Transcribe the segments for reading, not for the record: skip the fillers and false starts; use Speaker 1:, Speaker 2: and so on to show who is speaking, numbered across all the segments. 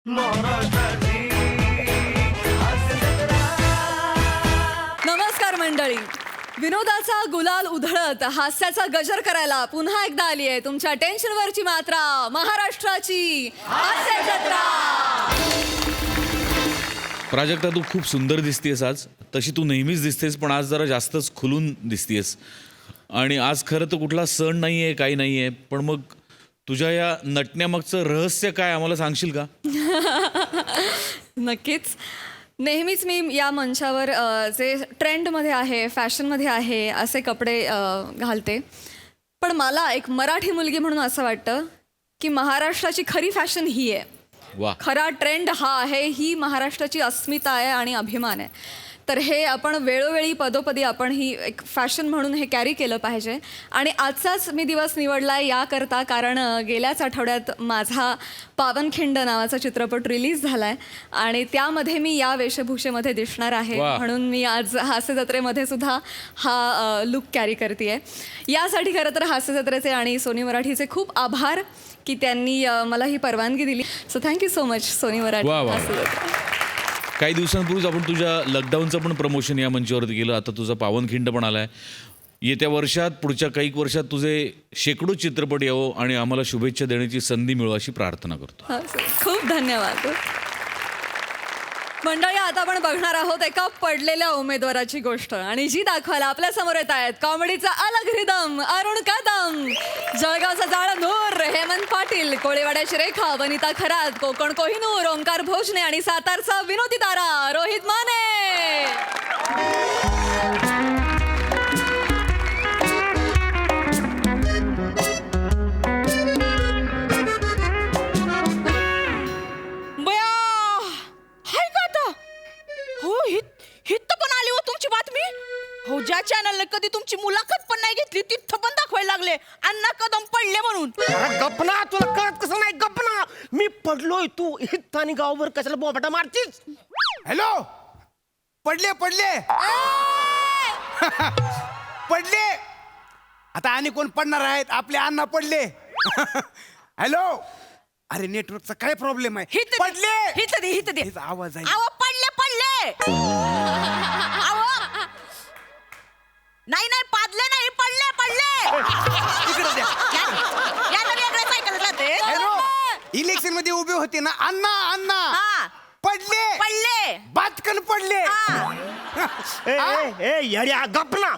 Speaker 1: नमस्कार मंडळी. विनोदाचा गुलाल उधळत हास्याचा गजर करायला पुन्हा एकदा आली आहे तुमच्या टेन्शनवरची मात्रा, महाराष्ट्राची हास्य जत्रा.
Speaker 2: प्राजक्ता, तू खूप सुंदर दिसतेस आज. तशी तू नेहमीच दिसतेस, पण आज जरा जास्तच खुलून दिसतेस. आणि आज खरं तर कुठला सण नाही आहे, काही नाही आहे, पण मग तुझ्या या नटण्यामागचं रहस्य काय आम्हाला सांगशील का?
Speaker 1: नक्कीच. नेहमीच मी या मंचावर जे ट्रेंडमध्ये आहे, फॅशनमध्ये आहे असे कपडे घालते. पण मला एक मराठी मुलगी म्हणून असं वाटतं की महाराष्ट्राची खरी फॅशन ही आहे.
Speaker 2: वा.
Speaker 1: खरा ट्रेंड हा आहे, ही महाराष्ट्राची अस्मिता आहे आणि अभिमान आहे. तर हे आपण वेळोवेळी पदोपदी आपण ही एक फॅशन म्हणून हे कॅरी केलं पाहिजे. आणि आजचाच मी दिवस निवडला आहे याकरता, कारण गेल्याच आठवड्यात माझा पावनखिंड नावाचा चित्रपट रिलीज झाला आहे आणि त्यामध्ये मी या वेशभूषेमध्ये दिसणार आहे. म्हणून मी आज हास्य जत्रेमध्ये सुद्धा हा लुक कॅरी करते आहे. यासाठी खरं तर हास्य जत्रेचे आणि सोनी मराठीचे खूप आभार की त्यांनी मला ही परवानगी दिली. So thank you so much Sony Marathi. Hasya Jatra.
Speaker 2: काही दिवसांपूर्वीच आपण तुझ्या लॉकडाऊनचं पण प्रमोशन या मंचावरती केलं. आता तुझा पावनखिंड पण आला आहे. येत्या वर्षात, पुढच्या काही वर्षात तुझे शेकडो चित्रपट यावो आणि आम्हाला शुभेच्छा देण्याची संधी मिळो अशी प्रार्थना करतो.
Speaker 1: खूप धन्यवाद मंडळी. आता आपण बघणार आहोत एका पडलेल्या उमेदवाराची गोष्ट, आणि जी दाखवायला आपल्या समोर येत आहेत कॉमेडीचा अलग रिदम अरुण कदम, जळगावचा जाळा नूर हेमंत पाटील, कोळेवाड्याची रेखा वनिता खरात, कोकण कोहिनूर ओंकार भोजने आणि सातारचा विनोदी तारा रोहित माने.
Speaker 3: हो, ज्या चॅनलने कधी तुमची मुलाखत पण नाही घेतली तिथं पण दाखवायला लागले अण्णा कदम पडले म्हणून.
Speaker 4: गपना, तुला कळत कसं नाही? गपना, मी पडलोय, तू हित आणि गावभर कशाला बोबाटा मारतीस?
Speaker 5: हॅलो, पडले पडले पडले. आता आणि कोण पडणार आहेत? आपले अण्णा पडले. हॅलो, अरे नेटवर्कचा काय प्रॉब्लेम आहे? पडले.
Speaker 3: हित दे
Speaker 5: आवाज आहे.
Speaker 3: अहो पडले अहो नाही पादले नाही, पडले
Speaker 5: इकडे द्या.
Speaker 3: याला वेगळ्या सायकल जाते.
Speaker 5: हॅलो, इलेक्शन मध्ये उभे होते ना अण्णा, अण्णा पडले बातकन पडले.
Speaker 4: येड्या, गपना,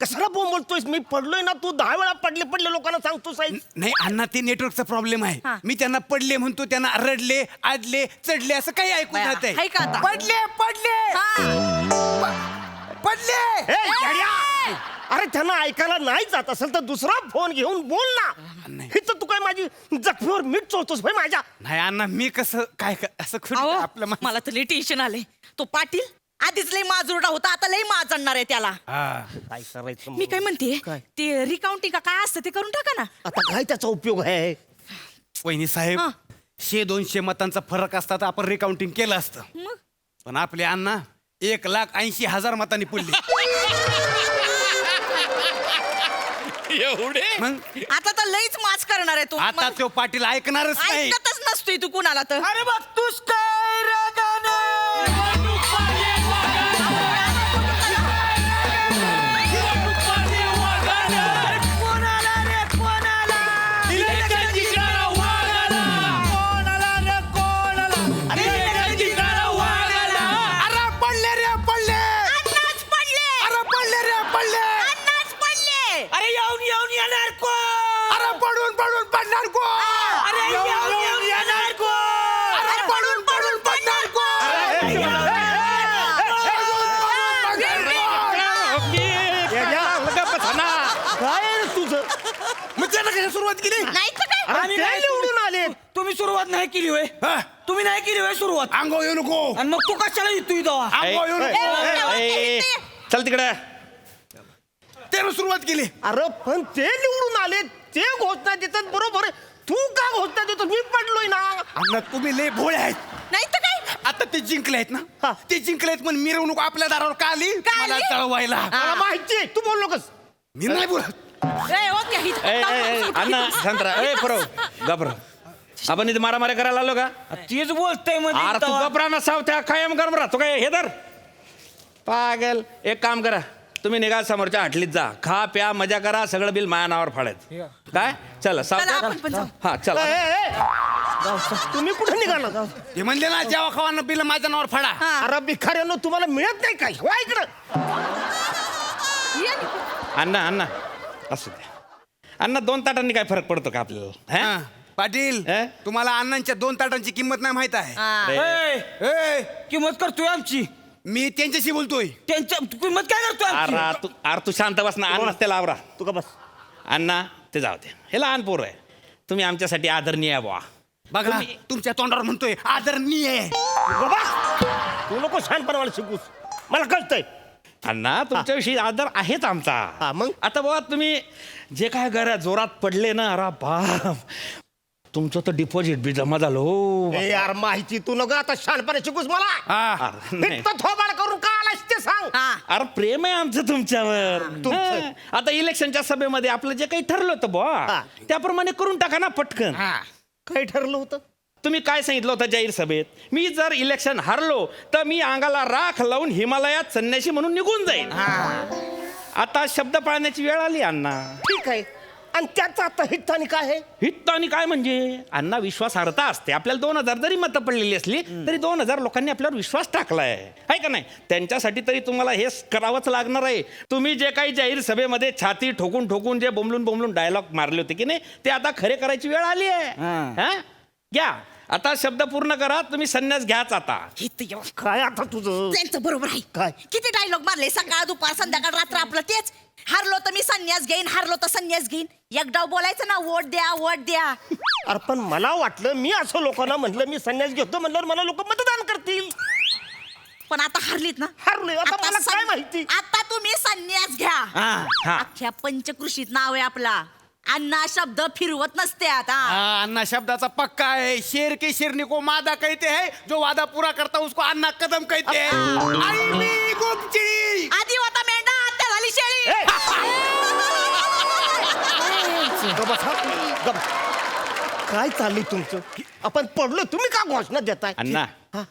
Speaker 4: कशाला बोंबलतोयस? मी पडलोय ना, तू 10 वेळा पडले लोकांना सांगतो साहेब.
Speaker 5: नाही अण्णा, ते नेटवर्कचा प्रॉब्लेम आहे. मी त्यांना पडले म्हणतो, त्यांना रडले, आडले, चढले असं काही ऐकून जात
Speaker 3: हाय का आता?
Speaker 5: पडले
Speaker 4: अरे त्यांना ऐकायला नाही जात असेल तर दुसरा फोन घेऊन बोल ना. हे तर तू काय माझी जखमीवर मीठ चोळतोस भाई माझ्या?
Speaker 5: नाही अण्णा, मी कसं काय असं
Speaker 3: अहो,
Speaker 5: आपलं
Speaker 3: मला तर लई टेन्शन आले. तो पाटील आधीच लई माजुरडा होता, आता लई माज आणणार आहे त्याला.
Speaker 4: काय करायचं?
Speaker 3: मी काय म्हणते, ते रिकाउंटिंग का काय असतं ते करून टाका ना.
Speaker 4: आता काय त्याचा उपयोग आहे?
Speaker 5: वहिनी साहेब, 100-200 मतांचा फरक असता तर आपण रिकाउंटिंग केलं असतं.
Speaker 3: मग
Speaker 5: पण आपले अण्णा 1,80,000 मतांनी पडले.
Speaker 2: एवढे
Speaker 5: मग
Speaker 3: आता तर लईच माच करणार आहे तो.
Speaker 5: आता तो पाटील ऐकणारच नाही.
Speaker 3: ऐकतच नसतोय तू कुणाला तर.
Speaker 5: अरे बघ तूच काय रागाने. सुरुवात केली
Speaker 3: नाही तर काय?
Speaker 4: आम्ही काय निवडून आले?
Speaker 6: तुम्ही सुरुवात नाही केली होय? तुम्ही नाही केली होय सुरुवात?
Speaker 5: अंगो येऊ नको.
Speaker 6: आणि मग तू कशाला येतो इथं?
Speaker 5: अंगो येऊ नको.
Speaker 4: चल तिकडे.
Speaker 5: त्यानं सुरुवात केली.
Speaker 4: अरे पण ते निवडून आले, ते घोषणा देतात बरोबर आहे. तू का घोषणा देतो? मी पडलोय ना.
Speaker 5: अण्णा तुम्ही लय भोळे आहेत.
Speaker 3: नाही तर काय?
Speaker 5: आता ते जिंकले आहेत ना, ते जिंकले आहेत, पण मिरवणूक आपल्या दारावर का आली? मला चळवायला.
Speaker 4: मला माहिती आहे, तू बोल नकोस.
Speaker 5: मी नाही बोलत.
Speaker 3: ओके
Speaker 6: अण्णा शांतरा, ए फरो गबर. आपण इथे मारामारी करायला आलो का
Speaker 7: तेच बोलतय मध्ये
Speaker 6: अरे तू
Speaker 7: तेव्हा.
Speaker 6: गपरा नसाव त्या कायम गरम राहतो काय हे तर पागल एक काम करा तुम्ही निघा समोरच्या हाटलीत जा खा प्या मजा करा सगळं बिल माया नावावर फाडायचं काय चला
Speaker 3: चला, आपण पण जाऊ.
Speaker 6: हा चला
Speaker 4: तुम्ही कुठे निघाला जाऊ
Speaker 5: ते म्हणले ना जेव्हा खावानं बिल माझ्या नावावर फाडा
Speaker 4: अरे भिकाऱ्यांनो तुम्हाला मिळत नाही काय वा इकडं
Speaker 3: ये ना.
Speaker 6: अण्णा अण्णा असू द्या अण्णा 2 ताटांनी काय फरक पडतो का आपल्याला हा?
Speaker 5: हा. पाटील
Speaker 6: हे?
Speaker 5: तुम्हाला अण्णांच्या 2 ताटांची किंमत नाही माहित आहे
Speaker 3: हा.
Speaker 7: ए,
Speaker 5: ए,
Speaker 7: किंमत करतोय आमची
Speaker 5: मी त्यांच्याशी बोलतोय
Speaker 7: त्यांच्या किंमत काय करतोय आमची?
Speaker 6: अरे तू शांत बस ना अण्णा त्याला आवरा
Speaker 4: तू का बस
Speaker 6: अण्णा ते जाऊ दे हे लहान पोर आहे तुम्ही आमच्यासाठी आदरणीय आहे बुवा
Speaker 5: बघा तुमच्या तोंडावर म्हणतोय आदरणीय
Speaker 4: तू नको शहाणपणाला शिकूस मला कळतंय
Speaker 6: अण्णा तुमच्याविषयी आदर आहेच आमचा
Speaker 4: हा, मग?
Speaker 6: आता बुवा तुम्ही जे काय घरा जोरात पडले ना अरे बाप तुमचं तर डिपॉझिट बी जमा झालं हो
Speaker 4: ए यार माहिती तू नको आता शहाणपणा शिकूस मला
Speaker 6: अरे नाही.
Speaker 4: इतकं थोबाड करून का आलास ते सांग
Speaker 3: हा.
Speaker 6: अरे प्रेम आहे आमचं तुमच्यावर
Speaker 4: तुमचं.
Speaker 6: हा. आता इलेक्शनच्या सभेमध्ये आपलं जे काही ठरलं होतं बुवा
Speaker 4: हा.
Speaker 6: त्याप्रमाणे करून टाका ना पटकन
Speaker 4: काय ठरलं होतं
Speaker 6: तुम्ही काय सांगितलं होतं जाहीर सभेत मी जर इलेक्शन हारलो तर मी अंगाला राख लावून हिमालयात संन्याशी म्हणून निघून जाईल आता शब्द पाळण्याची वेळ आली अण्णा
Speaker 4: ठीक आहे आणि त्याचं आता हितानी काय आहे
Speaker 6: हित आणि काय म्हणजे अण्णा विश्वासार्हता असते आपल्याला 2000 जरी मतं पडलेली असली तरी 2000 लोकांनी आपल्यावर विश्वास टाकलाय आहे का नाही त्यांच्यासाठी तरी तुम्हाला हे करावंच लागणार आहे तुम्ही जे काही जाहीर सभेमध्ये छाती ठोकून ठोकून जे बोंबलून डायलॉग मारले होते की नाही ते आता खरे करायची वेळ आली आहे हा? घ्या आता शब्द पूर्ण करा तुम्ही संन्यास घ्याच आता
Speaker 3: इथं येऊ.
Speaker 4: काय आता तुझं
Speaker 3: त्यांचं बरोबर आहे
Speaker 4: काय?
Speaker 3: किती डायलॉग मारले सकाळ दुपार संध्याकाळ रात्र आपलं तेच हारलो तर मी संन्यास घेईन हारलो तर संन्यास घेईन एक डाव बोलायचं ना वोट द्या
Speaker 4: अरे पण मला वाटलं मी असं लोकांना म्हटलं मी संन्यास घेतो म्हणल्यावर मला लोक मतदान करतील
Speaker 3: पण आता हारलीत ना
Speaker 4: हारलोय आता मला काय
Speaker 3: सं-
Speaker 4: माहिती
Speaker 3: आता तुम्ही संन्यास घ्या
Speaker 6: हा.
Speaker 3: अख्ख्या पंचकृषीत नाव आहे आपला अण्णा शब्द फिरवत नसते आता
Speaker 5: अन्ना शब्दाचा पक्का है शेर के शेरनी को मादा कहते हैं जो वादा पूरा करता उसको अन्ना कदम कहते हैं आई मी गुपची
Speaker 3: आधी होता मेंढा आता झाली शेळी
Speaker 4: ए! गबस हा, गबस. काय चाललंय तुमचं आपण पडलो तुम्ही का घोषणा देताय
Speaker 6: अण्णा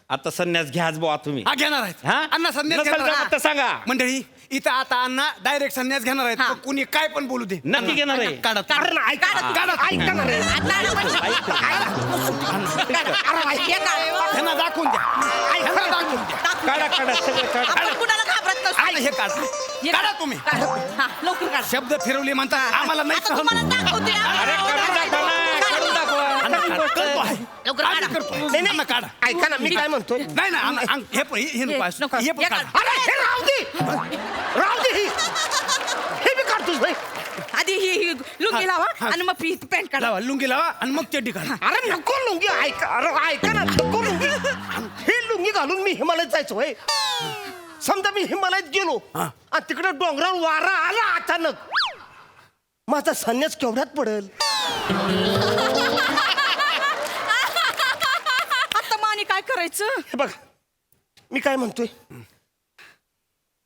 Speaker 6: आता संन्यास घ्याच बुवा तुम्ही
Speaker 5: हा घेणार आहेत
Speaker 6: हा?
Speaker 5: अण्णा संन्यास
Speaker 6: नसेल
Speaker 5: घेणार
Speaker 6: जमत
Speaker 5: आहेत.
Speaker 6: तर सांगा
Speaker 5: मंडळी इथं आता अण्णा डायरेक्ट संन्यास घेणार आहेत
Speaker 3: हा.
Speaker 5: तर कुणी काय पण बोलू दे
Speaker 6: नक्की घेणार आहे
Speaker 5: काढा
Speaker 4: अरे ना, ऐका
Speaker 3: काढा.
Speaker 4: काढा, ऐका ना रे.
Speaker 3: आता पण- हे काढ.
Speaker 5: त्यांना दाखवून द्या त्यांना दाखवून द्या
Speaker 6: काढा सगळं काढा
Speaker 3: आपण कुणाला घाबरत नसतो.
Speaker 5: आता हे काढा
Speaker 3: हे
Speaker 5: काढा तुम्ही
Speaker 3: काढ. हा, लवकर काढ.
Speaker 5: शब्द फिरवले म्हणतात आम्हाला नाही
Speaker 3: आता
Speaker 5: सहन
Speaker 3: तुम्हाला दाखवते
Speaker 6: अरे काढून दाखवा ना, काढून दाखवा
Speaker 5: अण्णा, करतो आहे.
Speaker 3: लवकर
Speaker 5: आम्ही
Speaker 3: काढा.
Speaker 5: करतो.
Speaker 4: नाही, नाही.
Speaker 5: अण्णा, काढा
Speaker 4: ऐका ना मी काय म्हणतोय
Speaker 5: नाही ना हे पण हे नको असं.
Speaker 3: नको.
Speaker 5: हे पण
Speaker 3: हे
Speaker 5: काढा
Speaker 3: काढ.
Speaker 4: अरे हे राहू दे राहू दे हे बी काढतोस भाई
Speaker 3: आधी ही लुंगी लावा
Speaker 5: हा.
Speaker 3: आणि मग पॅन्ट काढा
Speaker 5: लावा लुंगी लावा आणि मग चड्डी काढा
Speaker 4: अरे नको लुंगी ऐका अरे ऐका ना नको लुंगी ही लुंगी घालून मी हिमालयात जायचो होय समजा मी हिमालयात गेलो
Speaker 5: हा.
Speaker 4: आणि तिकडे डोंगरावर वारा आला अचानक माझा संन्यास केवढ्यात पडेल
Speaker 3: आता मानी काय करायचं
Speaker 4: हे बघ मी काय म्हणतोय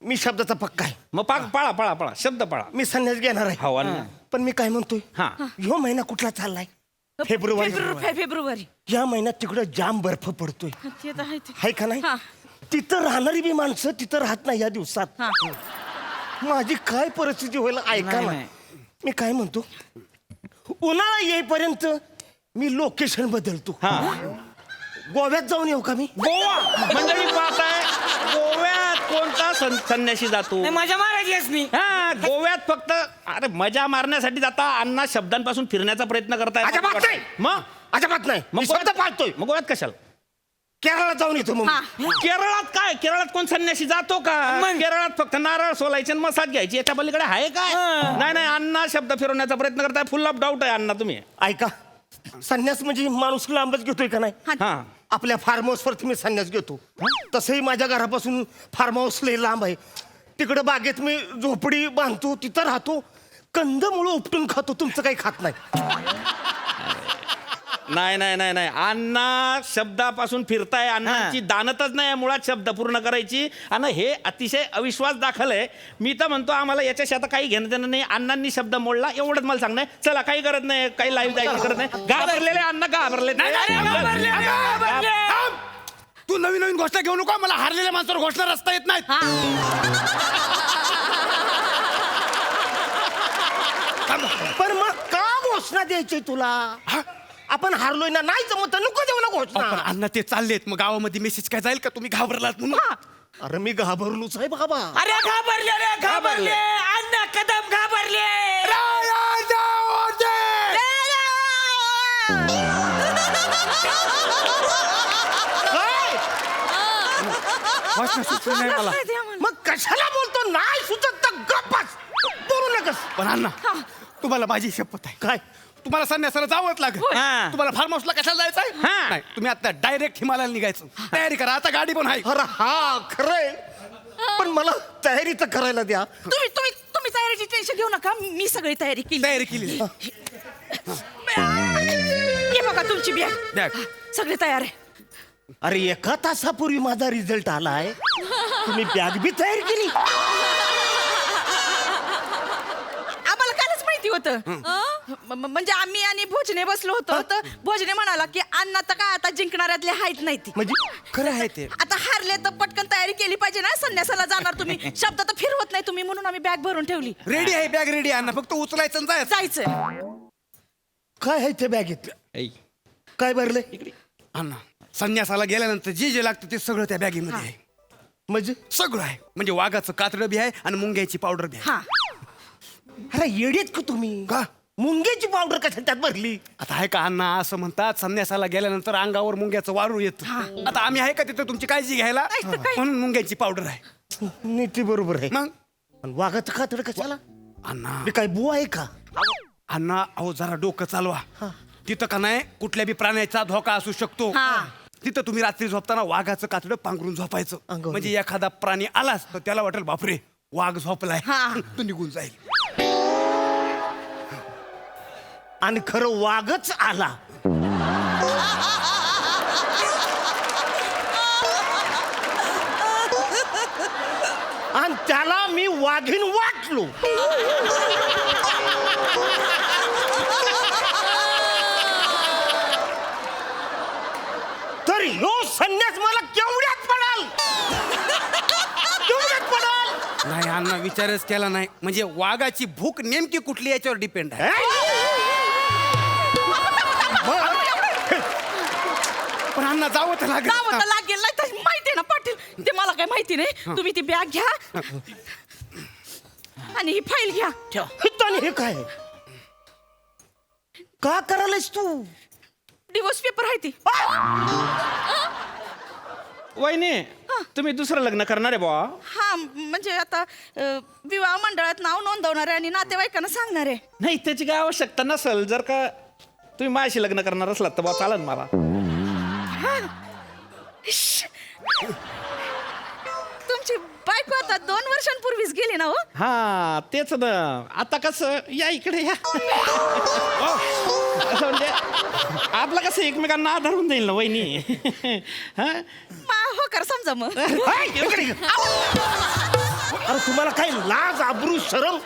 Speaker 4: मी शब्दाचा पक्का आहे
Speaker 6: मग पळा शब्द पळा
Speaker 4: मी संन्यास घेणार आहे
Speaker 6: हो अण्णा
Speaker 4: पण मी काय म्हणतोय
Speaker 6: हा
Speaker 4: ह्यो महिना कुठला चाललाय फेब्रुवारी
Speaker 3: फेब्रुवारी
Speaker 4: या महिन्यात तिकडे जाम बर्फ पडतोय
Speaker 3: ते तर आहे ते.
Speaker 4: हाय का नाही
Speaker 3: हा.
Speaker 4: तिथं राहणारी बी माणसं तिथं राहत नाही या दिवसात
Speaker 3: हा.
Speaker 4: माझी काय परिस्थिती होईल ऐका ना मी काय म्हणतो उन्हाळा येईपर्यंत मी लोकेशन बदलतो
Speaker 6: हा
Speaker 4: गोव्यात जाऊन येऊ का मी
Speaker 6: गोवा मंडळी पाहताय गोव्यात कोणता संन्याशी जातो
Speaker 7: नाही, मजा मारायची आहेस मी
Speaker 6: हा गोव्यात फक्त अरे मजा मारण्यासाठी जाता अण्णा शब्दांपासून फिरण्याचा प्रयत्न करताय
Speaker 4: अजिबात नाही.
Speaker 6: मग
Speaker 4: अजिबात नाही मी शब्द
Speaker 6: गोव्यात-
Speaker 4: पाळतोय
Speaker 6: मग गोव्यात कशाला
Speaker 4: केरळला जाऊन येतो मग
Speaker 3: हा.
Speaker 6: केरळात काय केरळात कोण संन्याशी जातो का केरळात फक्त नारळ सोलायचे आणि मसाज घ्यायची याच्या पलीकडे आहे काय नाही अण्णा शब्द फिरवण्याचा प्रयत्न करताय फुल ऑफ डाऊट आहे अण्णा तुम्ही
Speaker 4: ऐका संन्यास म्हणजे माणूस लांबच घेतोय का नाही
Speaker 6: हा
Speaker 4: आपल्या फार्म हाऊसवरती मी संन्यास घेतो तसंही माझ्या घरापासून फार्म हाऊस लय लांब आहे तिकडं बागेत मी झोपडी बांधतो तिथं राहतो कंदमुळं उपटून खातो तुमचं काही खात नाही
Speaker 6: नाही नाही नाही नाही अण्णा शब्दापासून फिरताय अण्णांची दानतच नाही मुळात शब्द पूर्ण करायची. आणि हे अतिशय अविश्वास दाखल आहे. मी तर म्हणतो आम्हाला याच्याशी आता काही घेणं देणं नाही. अण्णांनी शब्द मोडला एवढंच मला सांगणं आहे. चला काही करत नाही, काही लाईव्ह जायची करत नाही. घाबरलेले अण्णा घाबरले
Speaker 5: थांब! तू नवीन नवीन घोषणा घेऊ नको. मला हारलेल्या माणसावर घोषणा रस्ता येत नाहीत.
Speaker 4: पण मग का घोषणा द्यायची तुला? आपण हारलोय ना, नाही जमत तर नको देऊ ना
Speaker 5: पण
Speaker 4: घोषणा.
Speaker 5: अण्णा ते चाललेत, मग गावामध्ये मेसेज काय जाईल का तुम्ही घाबरलात म्हणून?
Speaker 4: अरे मी घाबरलोच आहे बाबा.
Speaker 7: अरे घाबरले रे घाबरले अण्णा कदम घाबरले.
Speaker 4: काय?
Speaker 5: घोषणा सुचली नाही मला.
Speaker 4: मग कशाला बोलतो? नाही सुचत तर गप्पच बोलू नकस.
Speaker 5: पण अण्णा तुम्हाला माझी शपथ आहे.
Speaker 4: काय?
Speaker 5: तुम्हाला संन्यासाला जावंच लागेल.
Speaker 6: हा.
Speaker 5: तुम्हाला फार्म हाऊसला कशाला जायचंय?
Speaker 6: हा.
Speaker 5: नाही, तुम्ही आता डायरेक्ट हिमालयाला निघायचं. तयारी करा, आता गाडी पण आहे.
Speaker 4: अरे हा खरंय, पण मला तयारी तर करायला द्या.
Speaker 3: तुम्ही तुम्ही तुम्ही तयारीची टेन्शन घेऊ नका. मी सगळी तयारी केली.
Speaker 5: तयारी केली.
Speaker 3: हे बघा तुमची बॅग.
Speaker 5: बॅग.
Speaker 3: सगळी तयार आहे.
Speaker 4: अरे 1 तासापूर्वी माझा रिझल्ट आलाय, तुम्ही बॅग बी तयार केली?
Speaker 3: आम्हाला कालच माहिती होतं. म्हणजे आम्ही आणि भोजने बसलो होतो, तर भोजने म्हणाला की अण्णा तर काय आता जिंकणाऱ्यातले आहेत नाही ती.
Speaker 4: म्हणजे
Speaker 5: खरं आहे ते.
Speaker 3: आता हारले तर पटकन तयारी केली पाहिजे ना. संन्यासाला जाणार तुम्ही, शब्द तर फिरवत नाही तुम्ही, म्हणून आम्ही बॅग भरून ठेवली.
Speaker 5: रेडी आहे, बॅग रेडी आहे अण्णा. फक्त उचलायचं आणि जायचं.
Speaker 3: जायचंय.
Speaker 4: काय आहे ते बॅगेत? काय भरले?
Speaker 5: अण्णा संन्यासाला गेल्यानंतर जे जे लागतं ते सगळं त्या बॅगेमध्ये आहे.
Speaker 4: म्हणजे
Speaker 5: सगळं आहे. म्हणजे वाघाचं कातडं बी आहे आणि मुंग्याची पावडर बी आहे.
Speaker 3: हा.
Speaker 4: अरे येडेत का तुम्ही?
Speaker 5: का?
Speaker 4: मुंग्याची पावडर कशा त्यात भरली?
Speaker 5: आता आहे का अण्णा, असं म्हणतात संन्यासाला गेल्यानंतर अंगावर मुंग्याचं वारू येतं. आता आम्ही आहे का तिथं तुमची काळजी घ्यायला?
Speaker 3: नाही तर काय?
Speaker 5: म्हणून मुंग्याची पावडर आहे.
Speaker 4: नीती बरोबर आहे.
Speaker 5: मग
Speaker 4: पण वाघाचं खातड कशाला?
Speaker 5: अण्णा
Speaker 4: मी काय बुवा आहे का?
Speaker 5: अण्णा अहो जरा डोकं चालवा. तिथं का नाही कुठल्या बी प्राण्याचा धोका असू शकतो.
Speaker 3: हा.
Speaker 5: तिथं तुम्ही रात्री झोपताना वाघाचं कातडं पांघरून झोपायचं.
Speaker 4: अंगावर.
Speaker 5: म्हणजे एखादा प्राणी आलाच तर त्याला वाटेल बापरे वाघ झोपलाय,
Speaker 3: हा.
Speaker 5: तो निघून जाईल.
Speaker 4: आणि खरं वाघच आला. आणि त्याला मी वाघीण वाटलो. तर ह्यो संन्यास मला केवढ्यात पडाल? केवढ्यात पडाल?
Speaker 5: नाही अण्णा विचारच केला नाही. म्हणजे वाघाची भूक नेमकी कुठली याच्यावर डिपेंड आहे. पण अण्णा जावं तर लागेल.
Speaker 3: जावं तर लागेल, नाही तर माहिती आहे ना पाटील, ते मला काय माहिती नाही. तुम्ही ती बॅग घ्या आणि ही फाईल घ्या.
Speaker 4: आणि हे काय? का करायलास तू?
Speaker 3: डिवोर्स पेपर आहे ती.
Speaker 6: वहिनी तुम्ही दुसरं लग्न करणार आहे बुवा?
Speaker 3: हा, म्हणजे आता विवाह मंडळात नाव नोंदवणार आहे आणि नातेवाईकांना सांगणार आहे.
Speaker 6: नाही त्याची काय आवश्यकता नसेल. जर का तुम्ही माझ्याशी लग्न करणार असलात तर बुवा चालेल मला.
Speaker 3: तुमची बायको आता 2 वर्षांपूर्वीच गेली ना हो.
Speaker 6: हा तेच ना. आता कसं या इकडे या. असं म्हणजे आपलं कसं एकमेकांना आधारून देईल ना वहिनी. हा
Speaker 3: हो कर समजा मग.
Speaker 4: इकडे ये. अरे तुम्हाला काय लाज आबरू शरम?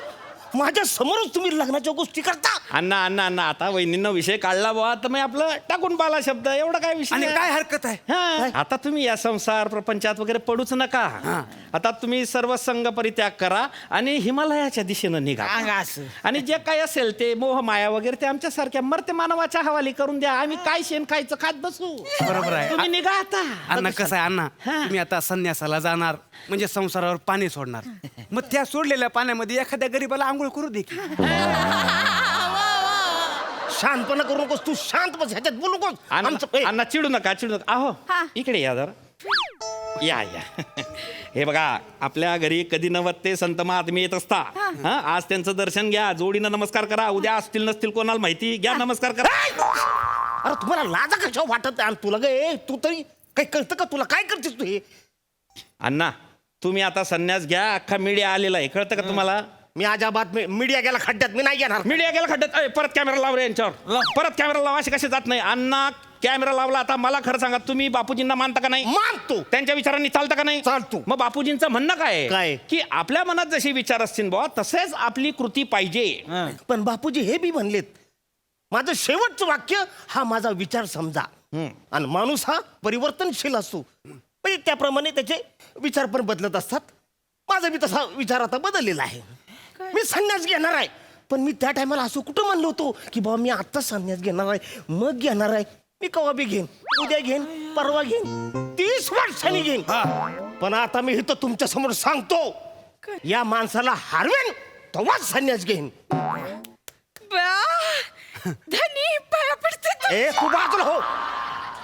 Speaker 4: माझ्या समोरच तुम्ही लग्नाच्या गोष्टी करता?
Speaker 6: अण्णा अण्णा अण्णा आता वहिनींना विषय काढला बुवा तर मग आपलं टाकून पाला शब्द एवढा काय विषय
Speaker 5: आणि
Speaker 6: नाही.
Speaker 5: काय हरकत आहे?
Speaker 6: हा. आता तुम्ही या संसार प्रपंचात वगैरे पडूच नका. आता तुम्ही सर्व संघ परित्याग करा आणि हिमालयाच्या दिशेनं निघा. आणि जे काय असेल ते मोह माया वगैरे ते आमच्या सारख्या मर्त्य मानवाच्या हवाली करून द्या. आम्ही काय शेण खायचं खात बसू.
Speaker 5: बरोबर आहे.
Speaker 6: तुम्ही निघा आता.
Speaker 5: अण्णा कसं आहे अण्णा,
Speaker 6: हा.
Speaker 5: तुम्ही आता संन्यासाला जाणार म्हणजे संसारावर पाणी सोडणार. मग त्या सोडलेल्या पाण्यामध्ये एखाद्या गरीबाला आंघोळ करू दे की.
Speaker 4: शांतपणा करू नकोस तू. शांत बस, ह्याच्यात बोलू नकोस. आमचं-
Speaker 6: अण्णा चिडू नका चिडू नका. अहो
Speaker 3: हा.
Speaker 6: इकडे या जरा. या या. हे बघा आपल्या घरी कधी नव्हत ते संत महात्मे येत असता. हा आज त्यांचं दर्शन घ्या. जोडीनं नमस्कार करा. उद्या असतील नसतील कोणाला माहिती. घ्या नमस्कार करा.
Speaker 4: अरे तुम्हाला लाजा कशा वाटत आहे? आणि तुला गे तू तरी काही कळतं का? तुला काय करतेस तू हे?
Speaker 6: अण्णा तुम्ही आता संन्यास घ्या. अख्खा मीडिया आलेला आहे कळतं का तुम्हाला?
Speaker 4: मी अजाबात मीडिया गेला खड्ड्यात मी नाही घेणार.
Speaker 6: मीडिया गेला खड्ड्यात. परत कॅमेरा लाव रे यांच्यावर. परत कॅमेरा लावा. असे कसे जात नाही अण्णा. कॅमेरा लावला. आता मला खरं सांगा, तुम्ही बापूजींना मानता का नाही?
Speaker 4: मानतो.
Speaker 6: त्यांच्या विचारांनी चालता का नाही?
Speaker 4: चालतो.
Speaker 6: मग बापूजींचं म्हणणं काय
Speaker 4: काय?
Speaker 6: आहे? की आपल्या मनात जसे विचार असतील बुवा तसेच आपली कृती पाहिजे.
Speaker 4: पण बापूजी हे बी म्हणलेत, माझं शेवटचं वाक्य हा माझा विचार समजा. आणि माणूस हा परिवर्तनशील असतो, म्हणजे त्याप्रमाणे त्याचे विचार पण बदलत असतात. माझा बी तसा विचार आता बदललेला आहे. मी संन्यास घेणार आहे, पण मी त्या टायमाला असं कुठं म्हणलो होतो की बाबा मी आत्ता संन्यास घेणार आहे, मग घेणार आहे. मी कवा बी घेईन, उद्या घेईन, परवा घेईन, 30 वर्षांनी घेईन. पण आता मी इथं तुमच्या समोर सांगतो, या माणसाला हरवेन तेव्हाच संन्यास घेईन.
Speaker 3: धनी पाया पडते.
Speaker 4: ए तू बाजूला हो,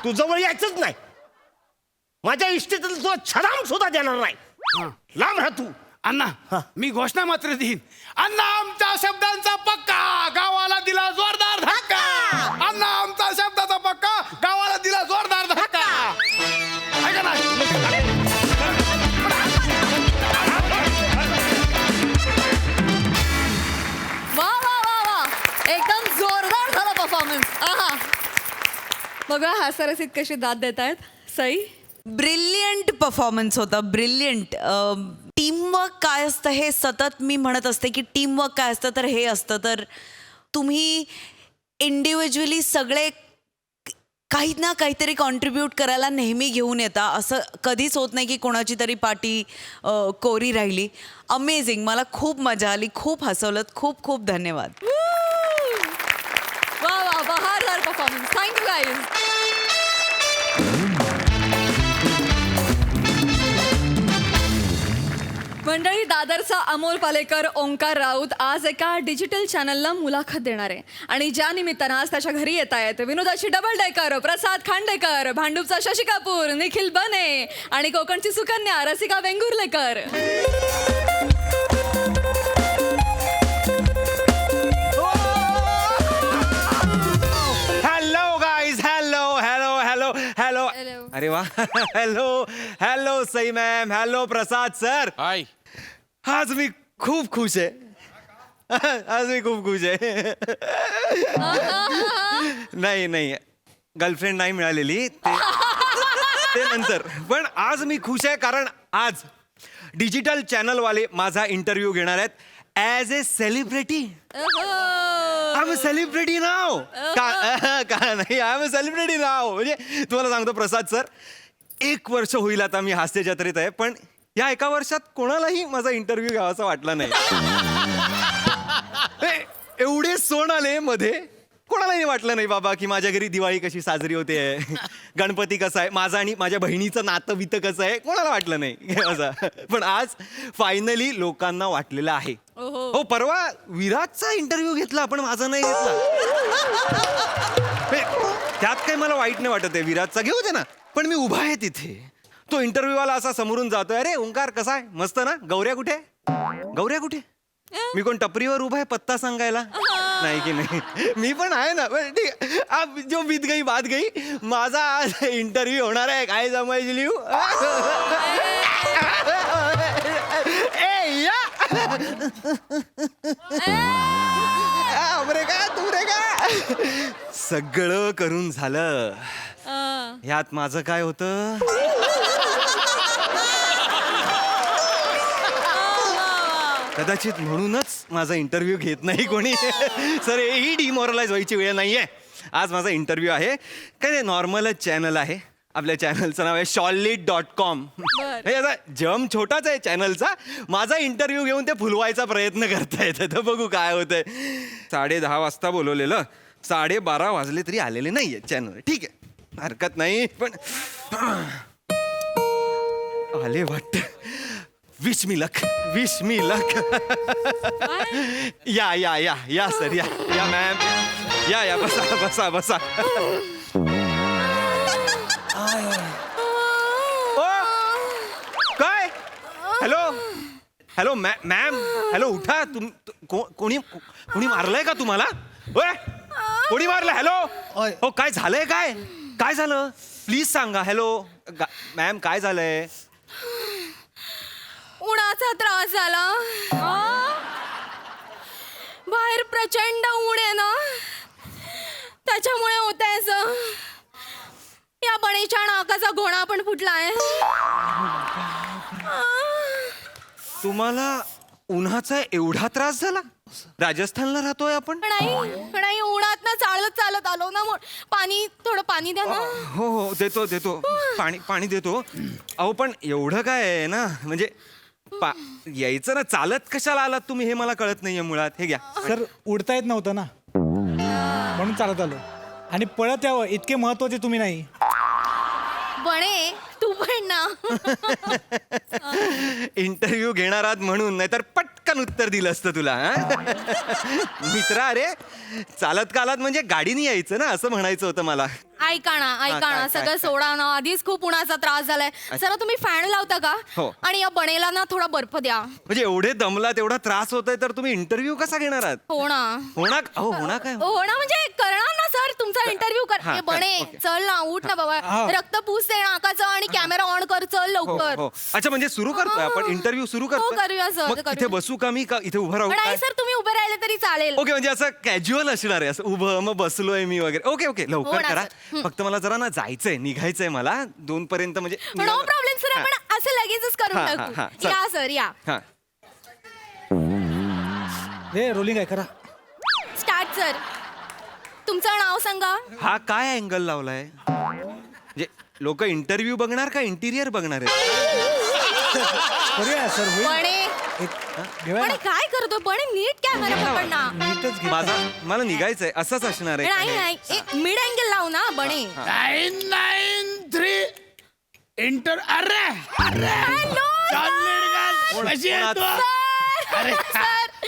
Speaker 4: तू जवळ यायचंच नाही. माझ्या इष्टीतील तुला छदाम सुद्धा देणार नाही. लांब राह तू.
Speaker 5: अण्णा मी घोषणा मात्र देईन. अण्णा आमच्या शब्दांचा पक्का, गावाला दिला जोरदार धक्का. अण्णा आमचा शब्दाचा पक्का, गावाला दिला जोरदार धक्का. ऐका ना.
Speaker 1: वा वा वा वा, एकदम जोरदार झाला परफॉर्मन्स. आहा, बघा हास्यरसिक कशी दाद देत आहेत. सई,
Speaker 8: ब्रिलियंट परफॉर्मन्स होता, ब्रिलियंट. टीमवर्क काय असतं हे सतत मी म्हणत असते की टीमवर्क काय असतं, तर हे असतं. तर तुम्ही इंडिव्हिज्युअली सगळे काही ना काहीतरी कॉन्ट्रीब्यूट करायला नेहमी घेऊन येता. असं कधीच होत नाही की कोणाची तरी पार्टी कोरी राहिली. अमेझिंग, मला खूप मजा आली, खूप हसवलं. खूप खूप धन्यवाद.
Speaker 1: वा वा, बहारदार परफॉर्मन्स. Thank you guys. मंडळी, दादरचा अमोल पालेकर, ओंकार राऊत आज एका डिजिटल चॅनलला मुलाखत देणार आहे. आणि ज्या निमित्तानं आज त्याच्या घरी येत आहेत विनोदाची डबल डेकर, प्रसाद खांडेकर, भांडूपचा शशी कपूर, निखिल बने आणि कोकणची Sukanya Rasika Vengurlekar.
Speaker 9: Hello guys. Hello hello hello hello.
Speaker 1: Hello.
Speaker 9: अरे वा. Hello hello Sai ma'am. Hello Prasad sir.
Speaker 2: Hi.
Speaker 9: आज मी खूप खुश आहे. आज मी खूप खुश आहे. नाही नाही, गर्लफ्रेंड नाही मिळालेली, ते नंतर. पण आज मी खुश आहे कारण आज डिजिटल चॅनलवाले माझा इंटरव्ह्यू घेणार आहेत as a celebrity. I am a celebrity now. का नाही, I am a celebrity now. म्हणजे तुम्हाला सांगतो प्रसाद सर, 1 वर्ष होईल आता मी हास्य जत्रेत आहे, पण या 1 वर्षात कोणालाही माझा इंटरव्ह्यू घ्यावासा वाटला नाही. एवढे सण आले मध्ये, कोणालाही वाटलं नाही बाबा की माझ्या घरी दिवाळी कशी साजरी होते, गणपती कसा आहे, माझा आणि माझ्या बहिणीचं नातं बितं कसं आहे, कोणाला वाटलं नाही असं. पण आज फायनली लोकांना वाटलेलं आहे. हो, परवा विराटचा इंटरव्ह्यू घेतला पण माझा नाही घेतला. त्यात काही मला वाईट नाही वाटत आहे, विराटचा घेऊ दे ना. पण मी उभा आहे तिथे, तो इंटरव्ह्यू वाला असा समोरून जातोय, अरे ओंकार कसा आहे, मस्त ना, गौऱ्या कुठे, गौऱ्या कुठे. मी कोण टपरीवर उभा आहे पत्ता सांगायला, नाही की नाही. मी पण आहे ना. पण ठीक आहे, अब जो बीत गई बात गई. माझा आज इंटरव्ह्यू होणार आहे, काय समजली. ए या का तुमरे का. सगळं करून झालं, ह्यात माझं काय होतं. कदाचित म्हणूनच माझा इंटरव्ह्यू घेत नाही कोणी. सर, ही डिमॉरलाइज व्हायची वेळ नाहीये. आज माझा इंटरव्ह्यू आहे, काय ते नॉर्मलच चॅनल आहे. आपल्या चॅनलचं नाव आहे solid.com. हे असा जम छोटाच आहे चॅनलचा. माझा इंटरव्ह्यू घेऊन ते फुलवायचा प्रयत्न करतायत, तर बघू काय होतंय. 10:30 वाजता बोलवलेलं, 12:30 वाजले तरी आलेले नाहीये चॅनल. ठीक आहे, हरकत नाही, पण आले वाटत. Wish me luck, wish me luck. या या या या सर, या या मॅम, या या, बसा बसा बसा. ओ काय. हॅलो हॅलो मॅम, हॅलो उठा. कोणी कोणी मारलंय का तुम्हाला. ओय, कोणी मारलं. हॅलो हो, काय झालंय, काय काय झालं प्लीज सांगा. हॅलो मॅम, काय झालंय.
Speaker 1: उन्हाचा त्रास झाला.
Speaker 3: प्रचंड ऊन आहे ना त्याच्यामुळे होत आहे असं. या बणीच्या नाकाचा घोणा पण फुटलाय.
Speaker 9: तुम्हाला उन्हाचा एवढा त्रास झाला? राजस्थानला राहतोय आपण.
Speaker 3: नाही उन्हात ना चालत चालत आलो ना थोडं पाणी द्या ना.
Speaker 9: हो हो देतो पाणी देतो. अहो पण एवढं काय आहे ना, म्हणजे यायचं ना, चालत कशाला आलात तुम्ही हे मला कळत नाहीये मुळात. हे घ्या.
Speaker 5: सर उडता येत नव्हतं ना म्हणून चालत आलो. आणि पळत यावं इतके महत्वाचे तुम्ही नाही.
Speaker 3: बणे तू पण ना.
Speaker 9: इंटरव्ह्यू घेणार आहात म्हणून, नाहीतर पटकन उत्तर दिलं असतं तुला. मित्रा, अरे चालत कालात म्हणजे गाडीने यायचं ना, असं म्हणायचं होतं मला.
Speaker 3: ऐका ना
Speaker 9: काय?
Speaker 3: सगळं सोडा ना. आधीच खूप उन्हाचा त्रास झालाय. जरा तुम्ही फॅन लावता का?
Speaker 9: हो.
Speaker 3: आणि या बणेला ना थोडा बर्फ द्या.
Speaker 9: म्हणजे एवढे दमलात, एवढा त्रास होतोय, तर तुम्ही इंटरव्ह्यू कसा घेणार आहात?
Speaker 3: हो ना.
Speaker 9: होणार काय?
Speaker 3: हो ना, म्हणजे करणार ना सर तुमचा इंटरव्ह्यू कर.
Speaker 9: हा,
Speaker 3: हे बणे
Speaker 9: ओके.
Speaker 3: चल ना, उठ ना बाबा. रक्त पूस दे नाकाचं आणि कॅमेरा ऑन कर. चल
Speaker 9: हो
Speaker 3: लवकर.
Speaker 9: हो. अच्छा, म्हणजे सुरू करतोय आपण इंटरव्ह्यू सुरू
Speaker 3: हो,
Speaker 9: करतोय.
Speaker 3: करूया, सर,
Speaker 9: मग
Speaker 3: करूया.
Speaker 9: इथे बसू का मी, का इथे उभं राहू
Speaker 3: नाही
Speaker 9: काय?
Speaker 3: सर तुम्ही उभे राहिले तरी चालेल.
Speaker 9: ओके, म्हणजे असं कॅज्युअल असणार आहे, असं उभं मग बसलोय मी वगैरे. ओके
Speaker 3: हो
Speaker 9: लवकर
Speaker 3: ना,
Speaker 9: करा.
Speaker 3: सर.
Speaker 9: फक्त मला जरा ना जायचंय, निघायचंय मला 2 पर्यंत. म्हणजे
Speaker 3: नो प्रॉब्लेम सर.
Speaker 9: हा.
Speaker 3: आपण असं लगेचच करून
Speaker 9: हा,
Speaker 3: टाकू.
Speaker 9: हा, चल.
Speaker 3: या सर या.
Speaker 9: हा.
Speaker 5: हे रोलिंग आहे करा.
Speaker 3: Start sir. तुमचं नाव सांगा.
Speaker 9: हा काय अँगल लावलाय? म्हणजे लोक इंटरव्ह्यू बघणार का इंटिरियर बघणार आहे?
Speaker 5: करूया सर, होईल.
Speaker 3: बणे
Speaker 5: घेऊया
Speaker 3: बणे
Speaker 5: ना.
Speaker 3: काय करतो बणे? नीट कॅमेरा पकड ना.
Speaker 5: नीटच घे.
Speaker 9: मला निघायचंय, असंच असणार आहे.
Speaker 3: नाही मिड अँगल लाव ना बणे.
Speaker 5: 993 इंटर. अरे
Speaker 3: हॅलो
Speaker 5: कशी आहे तू? अरे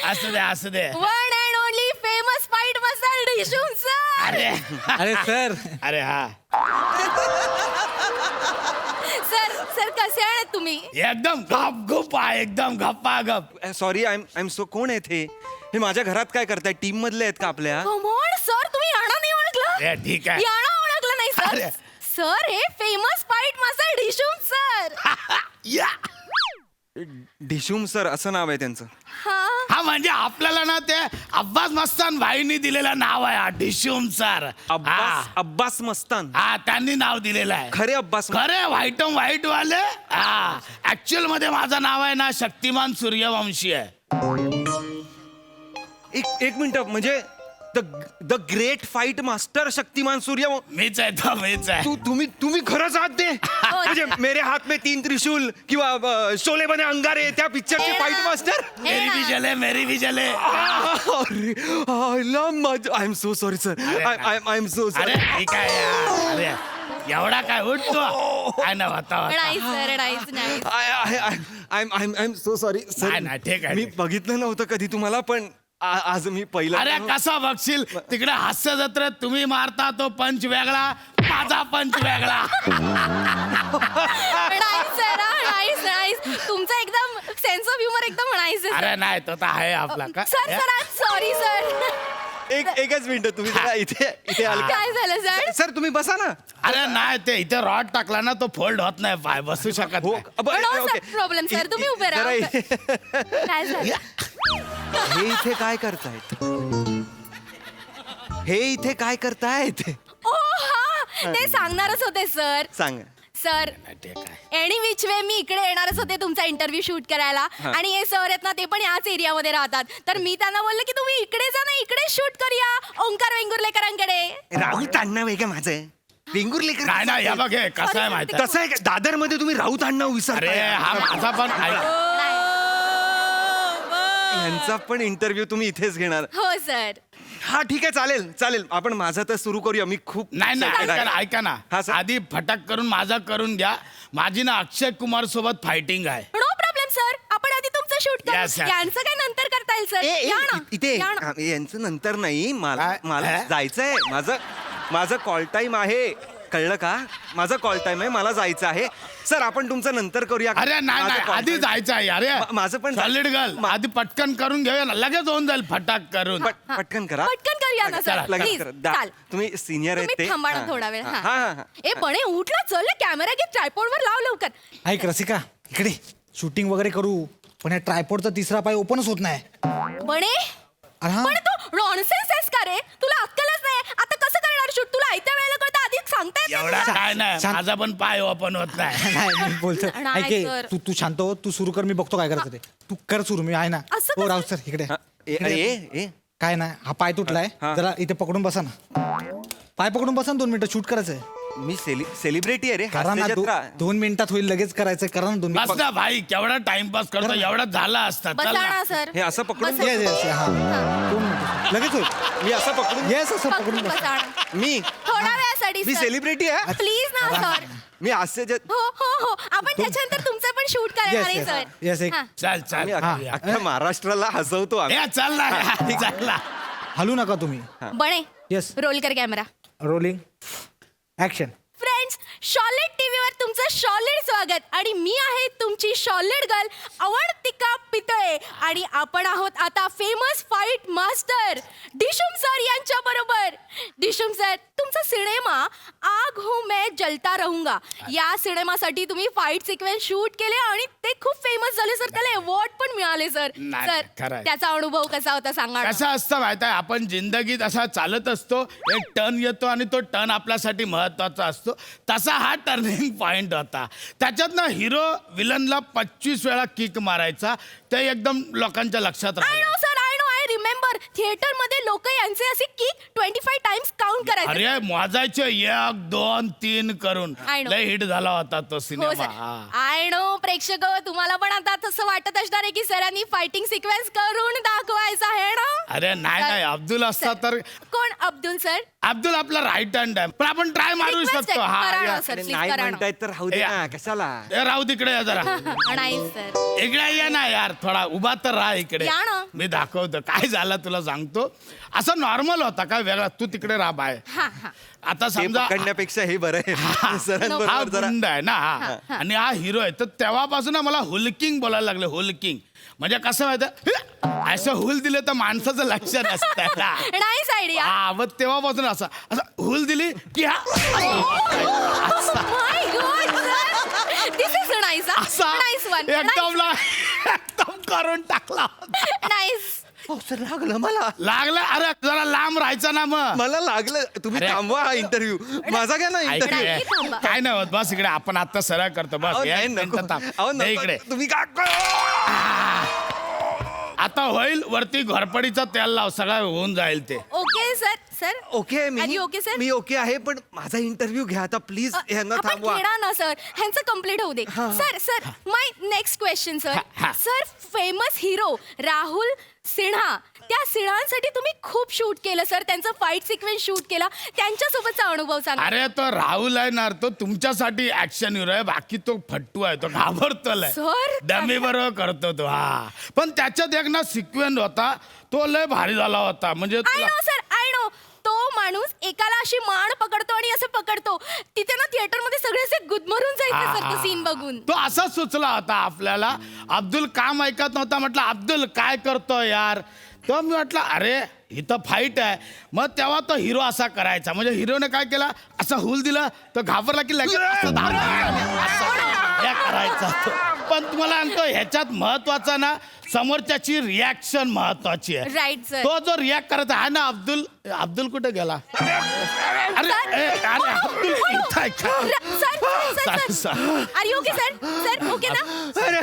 Speaker 5: असू दे
Speaker 3: one and only famous fight मसाल डिशूम सर.
Speaker 5: अरे सर. अरे हा
Speaker 3: सर कसे आहात तुम्ही?
Speaker 5: एकदम गप आहे, एकदम गप्पा गप.
Speaker 9: Sorry, I am so. कोण आहेत हे माझ्या घरात काय करताय? टीम मधले आहेत का आपल्या?
Speaker 3: कम ऑन सर, तुम्ही याणा नाही ओळखलं?
Speaker 5: ठीक आहे.
Speaker 3: याणा ओळखलं नाही
Speaker 5: अरे.
Speaker 3: सर? सर हे फेमस फाईट मसाल डिशूम सर.
Speaker 9: डिशूम सर असं नाव आहे त्यांचं.
Speaker 5: हा म्हणजे आपल्याला ना ते अब्बास मस्तान भाईनी दिलेलं नाव आहे, डिशूम सर.
Speaker 9: अब्बास मस्तान.
Speaker 5: हा त्यांनी नाव दिलेलं आहे.
Speaker 9: खरे अब्बास
Speaker 5: खरे व्हाईट वाले. हा ऍक्च्युअल मध्ये माझं नाव आहे ना शक्तिमान सूर्यवंशी आहे.
Speaker 9: एक मिनिट, म्हणजे the great fight master Shaktimaan सूर्य.
Speaker 5: मीच आहे.
Speaker 9: तुम्ही खरंच आहात ते? म्हणजे मेरे हात में 3 त्रिशूल किंवा शोले बने अंगारे त्या पिक्चरचे फाईट मास्टर.
Speaker 5: मेरी भी जले.
Speaker 9: I am so sorry sir. I am so
Speaker 5: अरे
Speaker 9: सॉरी.
Speaker 5: ठीक आहे यार. अरे एवढा काय उठतो काय ना होता.
Speaker 3: नाही सर नाही.
Speaker 9: I am so sorry sir.
Speaker 5: नाही, ठीक आहे,
Speaker 9: मी
Speaker 5: ठीक.
Speaker 9: बघितलं नव्हतं कधी तुम्हाला, पण आज मी पहिला.
Speaker 5: अरे कसा बघशील तिकडे हास्य जत्रेत तुम्ही मारता तो पंच वेगळा, माझा पंच वेगळा.
Speaker 3: तुमचा एकदम सेन्स ऑफ ह्युमर एकदम म्हणायचं.
Speaker 5: अरे नाही तो तर आहे आपला का.
Speaker 3: Sir sorry sir.
Speaker 9: एकच मिनिट, तुम्ही जरा इथे आले का?
Speaker 3: काय झालं सर?
Speaker 9: सर तुम्ही बसा ना.
Speaker 5: अरे नाही ते इथे रॉड टाकला ना तो फोल्ड होत नाही, पाय बसू शकत
Speaker 9: हो
Speaker 5: नाही.
Speaker 9: ओके.
Speaker 3: प्रॉब्लेम सर तुम्ही उभे राहा. काय झालं?
Speaker 9: हे इथे काय करतायत? हे इथे काय करतायत?
Speaker 3: ओ हा ते सांगणारच होते सर.
Speaker 9: सांग.
Speaker 3: सर
Speaker 5: ठीक आहे.
Speaker 3: एनी विच वे मी इकडे येणारच होते तुमचा इंटरव्ह्यू शूट करायला. आणि हे सर आहेत ना ते पण याच एरियामध्ये राहतात. तर मी त्यांना बोलले की तुम्ही इकडे जा ना, इकडे शूट करूया ओंकार वेंगुर्लेकरांकडे.
Speaker 9: राऊत अण्णा आहे का माझं? वेंगुर्लेकर
Speaker 5: काय ना या बघ हे कसं आहे माहिती आहे?
Speaker 9: कसं आहे? दादर मध्ये तुम्ही राऊत अण्णा
Speaker 5: अरे
Speaker 9: विसरताय.
Speaker 5: हा माझा पण
Speaker 9: यांचा पण इंटरव्ह्यू तुम्ही इथेच घेणार?
Speaker 3: हो सर.
Speaker 9: हा ठीक आहे, चालेल. आपण माझा तर सुरू करूया. मी खूप
Speaker 5: नाही ऐका ना
Speaker 9: हा, सर.
Speaker 5: आधी फटक करून माझा करून घ्या. माझी ना अक्षय कुमार सोबत फायटिंग आहे.
Speaker 3: No problem sir. आपण आधी तुमचं शूट
Speaker 5: Yes,
Speaker 3: करू.
Speaker 5: yes.
Speaker 3: यांचं काय नंतर करता येईल सर. या ना.
Speaker 9: इथे
Speaker 3: या ना.
Speaker 9: यांचं नंतर नाही. मला
Speaker 5: काय?
Speaker 9: जायचंय. माझं कॉल टाइम आहे, कळलं का? माझं कॉल टाइम आहे, मला जायचं आहे. सर आपण तुमचं नंतर करूया.
Speaker 5: अरे नाही
Speaker 9: माझं call
Speaker 5: आधी
Speaker 9: time-
Speaker 5: जायचं आहे अरे
Speaker 9: माझं पण
Speaker 5: सॉलिड गर्ल आधी पटकन करून घेऊया ना, लगेच होऊन जाईल फटाक करून.
Speaker 9: पटकन करा.
Speaker 3: पटकन करूया ना
Speaker 5: चला,
Speaker 3: सर
Speaker 9: लगेच
Speaker 3: प्लीज.
Speaker 9: करा.
Speaker 3: चाल.
Speaker 9: तुम्ही सिनियर आहेत
Speaker 3: तुम्ही
Speaker 9: ते.
Speaker 3: थांबा ना
Speaker 9: हा.
Speaker 3: थोडा वेळ.
Speaker 9: हा.
Speaker 3: ए पण उठला चल कॅमेरा घे, ट्रायपॉड वर लाव लवकर.
Speaker 10: ऐक रसिका, इकडे शूटिंग वगैरे करू, पण या ट्रायपॉडचा तिसरा पाय ओपनच होत नाही.
Speaker 3: बणे
Speaker 7: अरे हा.
Speaker 3: पण तू नॉनसेन्स आहेस का रे? तुला अक्कलच नाही. आता कसं करणार शूट? तुला आयत्या वेळेला कळतं, आधी सांगता येत नाही
Speaker 5: एवढा
Speaker 3: तुला?
Speaker 5: काय नाही,
Speaker 7: शांत.
Speaker 5: माझा पण पाय ओपन होत नाही.
Speaker 7: नाही मी बोलतो
Speaker 3: नाही,
Speaker 7: ऐके
Speaker 3: सर.
Speaker 7: तू शांत हो, तू सुरू कर, मी बघतो काय करायचं ते. तू कर सुरू, मी आहे ना.
Speaker 3: असं
Speaker 7: हो
Speaker 3: कसं?
Speaker 7: राऊत सर इकडे
Speaker 9: हा,
Speaker 7: इकडे.
Speaker 9: ए
Speaker 7: काय नाही, हा पाय तुटलाय,
Speaker 9: हा.
Speaker 7: जरा इथे पकडून बसा ना. पाय पकडून बसा ना, 2 मिनिटं शूट करायचंय.
Speaker 9: मी सेलिब्रिटी आहे रे.
Speaker 7: करा ना,
Speaker 9: हास्यजत्रा.
Speaker 7: 2 मिनिटात होईल, लगेच करायचंय. करा ना 2
Speaker 5: बस
Speaker 7: मिनिट.
Speaker 5: ना भाई, केवढा टाइमपास करतो, एवढा झाला असता. चल
Speaker 3: बसा
Speaker 5: ना.
Speaker 3: ना सर.
Speaker 9: हे असं पकडून
Speaker 3: बसा.
Speaker 7: येस येस हा 2 मिनिटं लगेच होईल.
Speaker 9: मी असं पकडून
Speaker 7: येस असं
Speaker 3: पकडून
Speaker 7: पकडून बसा.
Speaker 3: बसा ना.
Speaker 9: मी
Speaker 3: थोड्या वेळासाठी
Speaker 9: मी
Speaker 3: सर.
Speaker 9: सेलिब्रिटी आहे.
Speaker 3: प्लीज ना सर.
Speaker 9: मी हास्यजत
Speaker 3: हो हो हो, आपण त्याच्यानंतर तुमचं पण शूट करणार
Speaker 7: येस
Speaker 3: आहे
Speaker 7: येस
Speaker 3: सर.
Speaker 7: येस एक
Speaker 3: हा.
Speaker 5: चल चल
Speaker 9: आम्ही
Speaker 7: हा.
Speaker 9: अख्ख्या महाराष्ट्राला हसवतो आम्ही.
Speaker 5: हे चल ना चल ना.
Speaker 7: हलू नका तुम्ही.
Speaker 3: बने
Speaker 7: येस
Speaker 3: रोल कर camera.
Speaker 7: Rolling action.
Speaker 3: Friends, solid टीव्हीवर तुमचं शॉलिड स्वागत आणि मी आहे तुमची शॉलिड गर्ल अवंतिका पितळे आणि आपण आहोत आता फेमस फाईट मास्टर डिशुम सर यांच्या बरोबर. डिशुम सर, तुमचा सिनेमा आग हूं मैं जलता रहूंगा या सिनेमासाठी तुम्ही फाईट सिक्वेन्स शूट केले आणि ते खूप फेमस झाले सर. त्याला अवॉर्ड पण मिळाले सर.
Speaker 5: नाही,
Speaker 3: सर,
Speaker 5: खरं आहे.
Speaker 3: त्याचा अनुभव कसा होता सांगा ना.
Speaker 5: कसं असतं माहिती आहे, आपण जिंदगीत असा चालत असतो, एक टर्न येतो आणि तो टर्न आपल्यासाठी महत्वाचा असतो. तसा हा टर्निंग पॉइंट होता. त्याच्यातनं हिरो विलनला 25 वेळा किक मारायचा, ते एकदम लोकांच्या लक्षात
Speaker 3: आय
Speaker 5: राहिलं.
Speaker 3: No sir, I know, I remember. Theatre मध्ये लोक यांचे असे की 25 टाइम्स काउंट करायचे.
Speaker 5: अरे मोजायचे 1, 2, 3 करून.
Speaker 3: I know.
Speaker 5: लय हिट झाला होता तो
Speaker 3: हो
Speaker 5: सिनेमा.
Speaker 3: सर.
Speaker 5: हा.
Speaker 3: आय नो प्रेक्षक, तुम्हाला पण आता तसं वाटत असणार आहे की सरांनी फायटिंग सिक्वेन्स करून दाखवायचा आहे ना.
Speaker 5: अरे नाही नाही, अब्दुल असता तर.
Speaker 3: कोण अब्दुल सर?
Speaker 5: अब्दुल आपला राईट हँड आहे, पण आपण ट्राय मारू
Speaker 3: Request
Speaker 5: शकतो.
Speaker 3: आहे.
Speaker 5: हा
Speaker 3: करा
Speaker 5: या.
Speaker 3: ना सर,
Speaker 9: अरे
Speaker 3: please
Speaker 9: नाही
Speaker 3: करा ना.
Speaker 9: म्हणतायत तर राहू दे
Speaker 5: ए,
Speaker 9: ना, कशाला.
Speaker 5: ए, राहू तिकडे या जरा.
Speaker 3: नाही सर.
Speaker 5: इकडे ये ना यार, थोडा उभा तर राहा इकडे.
Speaker 3: या ना.
Speaker 5: मी दाखवतो काय झालं तुला सांगतो. असं नॉर्मल होता काय वेगळा, तू तिकडे राहा बाय.
Speaker 3: हा हा.
Speaker 5: आता
Speaker 9: हे
Speaker 5: समजा
Speaker 9: पकडण्यापेक्षा हे बरं आहे.
Speaker 5: हा
Speaker 9: सरांबरोबर जरा
Speaker 5: गुंड आहे ना हा. आणि हा हिरो आहे, तर तेव्हापासून ना मला हुलकिंग बोलायला लागले. हुलकिंग म्हणजे कसं माहिती, असं हुल दिले तर माणसाचं लक्ष नसतं ना.
Speaker 3: Nice idea.
Speaker 5: हा मग तेव्हापासून असं असं हुल दिली की हा
Speaker 3: my god sir, this is nice.
Speaker 5: असा
Speaker 3: नाईस वन.
Speaker 5: एकदम करून टाकला.
Speaker 3: नाईस.
Speaker 9: हो, सर लागलं मला.
Speaker 5: लागलं. अरे जरा लांब राहायचा ना मग.
Speaker 9: मला लागलं. तुम्ही
Speaker 5: अरे.
Speaker 9: थांबवा हा इंटरव्ह्यू. माझा काय ना
Speaker 5: ऐक
Speaker 9: इंटरव्ह्यू.
Speaker 5: रे.
Speaker 3: नाही, थांबा.
Speaker 5: काय नाही होत, बस इकडे आपण आता सरळ करतो बस.
Speaker 9: अहो,
Speaker 5: एक
Speaker 9: नाही,
Speaker 5: मिनिटं
Speaker 9: नको.
Speaker 5: थांब.
Speaker 9: अहो,
Speaker 5: दे
Speaker 9: नको.
Speaker 5: इकडे.
Speaker 9: तुम्ही काय
Speaker 5: आता होईल वरती घोरपडीचा तेल लाव, सगळं होऊन जाईल ते.
Speaker 3: Okay sir. Sir
Speaker 9: okay
Speaker 3: Are
Speaker 9: me
Speaker 3: you okay, sir?
Speaker 9: Me okay आहे, पण माझा इंटरव्ह्यू घ्या आता प्लीज. ह्यांना
Speaker 3: आपण
Speaker 9: थांबवा.
Speaker 3: घेणार ना सर, ह्यांचं कम्प्लीट होऊ दे. सर सर, माय नेक्स्ट क्वेश्चन सर.
Speaker 5: हा.
Speaker 3: Sir, famous hero Rahul Sinha, त्या सिन्हांसाठी तुम्ही खूप शूट केलं सर, त्यांचं फाईट सिक्वेन्स शूट केला, त्यांच्यासोबतचा अनुभव सांगा.
Speaker 5: अरे तो राहुल आहे ना, तो तुमच्यासाठी ऍक्शन हिरो आहे, बाकी तो फट्टू आहे, तो घाबरतोय.
Speaker 3: सर,
Speaker 5: डमी बरोबर करतो तो. हा पण त्याच्यात एक ना सिक्वेन्स होता, तो लय भारी झाला होता. म्हणजे
Speaker 3: आय
Speaker 5: तुला-
Speaker 3: नो सर, आय नो. तो माणूस एकाला अशी मान पकडतो आणि असं पकडतो, तिथे ना थिएटर मध्ये सगळे असे गुदमरून जायचे सर तो सीन बघून.
Speaker 5: तो असा सुचला होता आपल्याला. अब्दुल काम ऐकत नव्हता, म्हटलं अब्दुल काय करतो यार. तर मी म्हटलं अरे इथं फाईट आहे. मग तेव्हा तो हिरो असा करायचा. म्हणजे हिरोने काय केला, असं हुल दिलं, तो घाबरला की लगेच असं हे करायचा तो. पण तुम्हाला सांगतो ह्याच्यात महत्वाचा ना, समोरच्याची रिॲक्शन महत्वाची आहे.
Speaker 3: Right sir.
Speaker 5: तो जो रिॲक्ट करायचा हा ना, अब्दुल. अब्दुल कुठे गेला. अरे अरे अब्दुल इथं आहे का?
Speaker 3: Sir, are you okay sir? Sir okay ना?
Speaker 9: अरे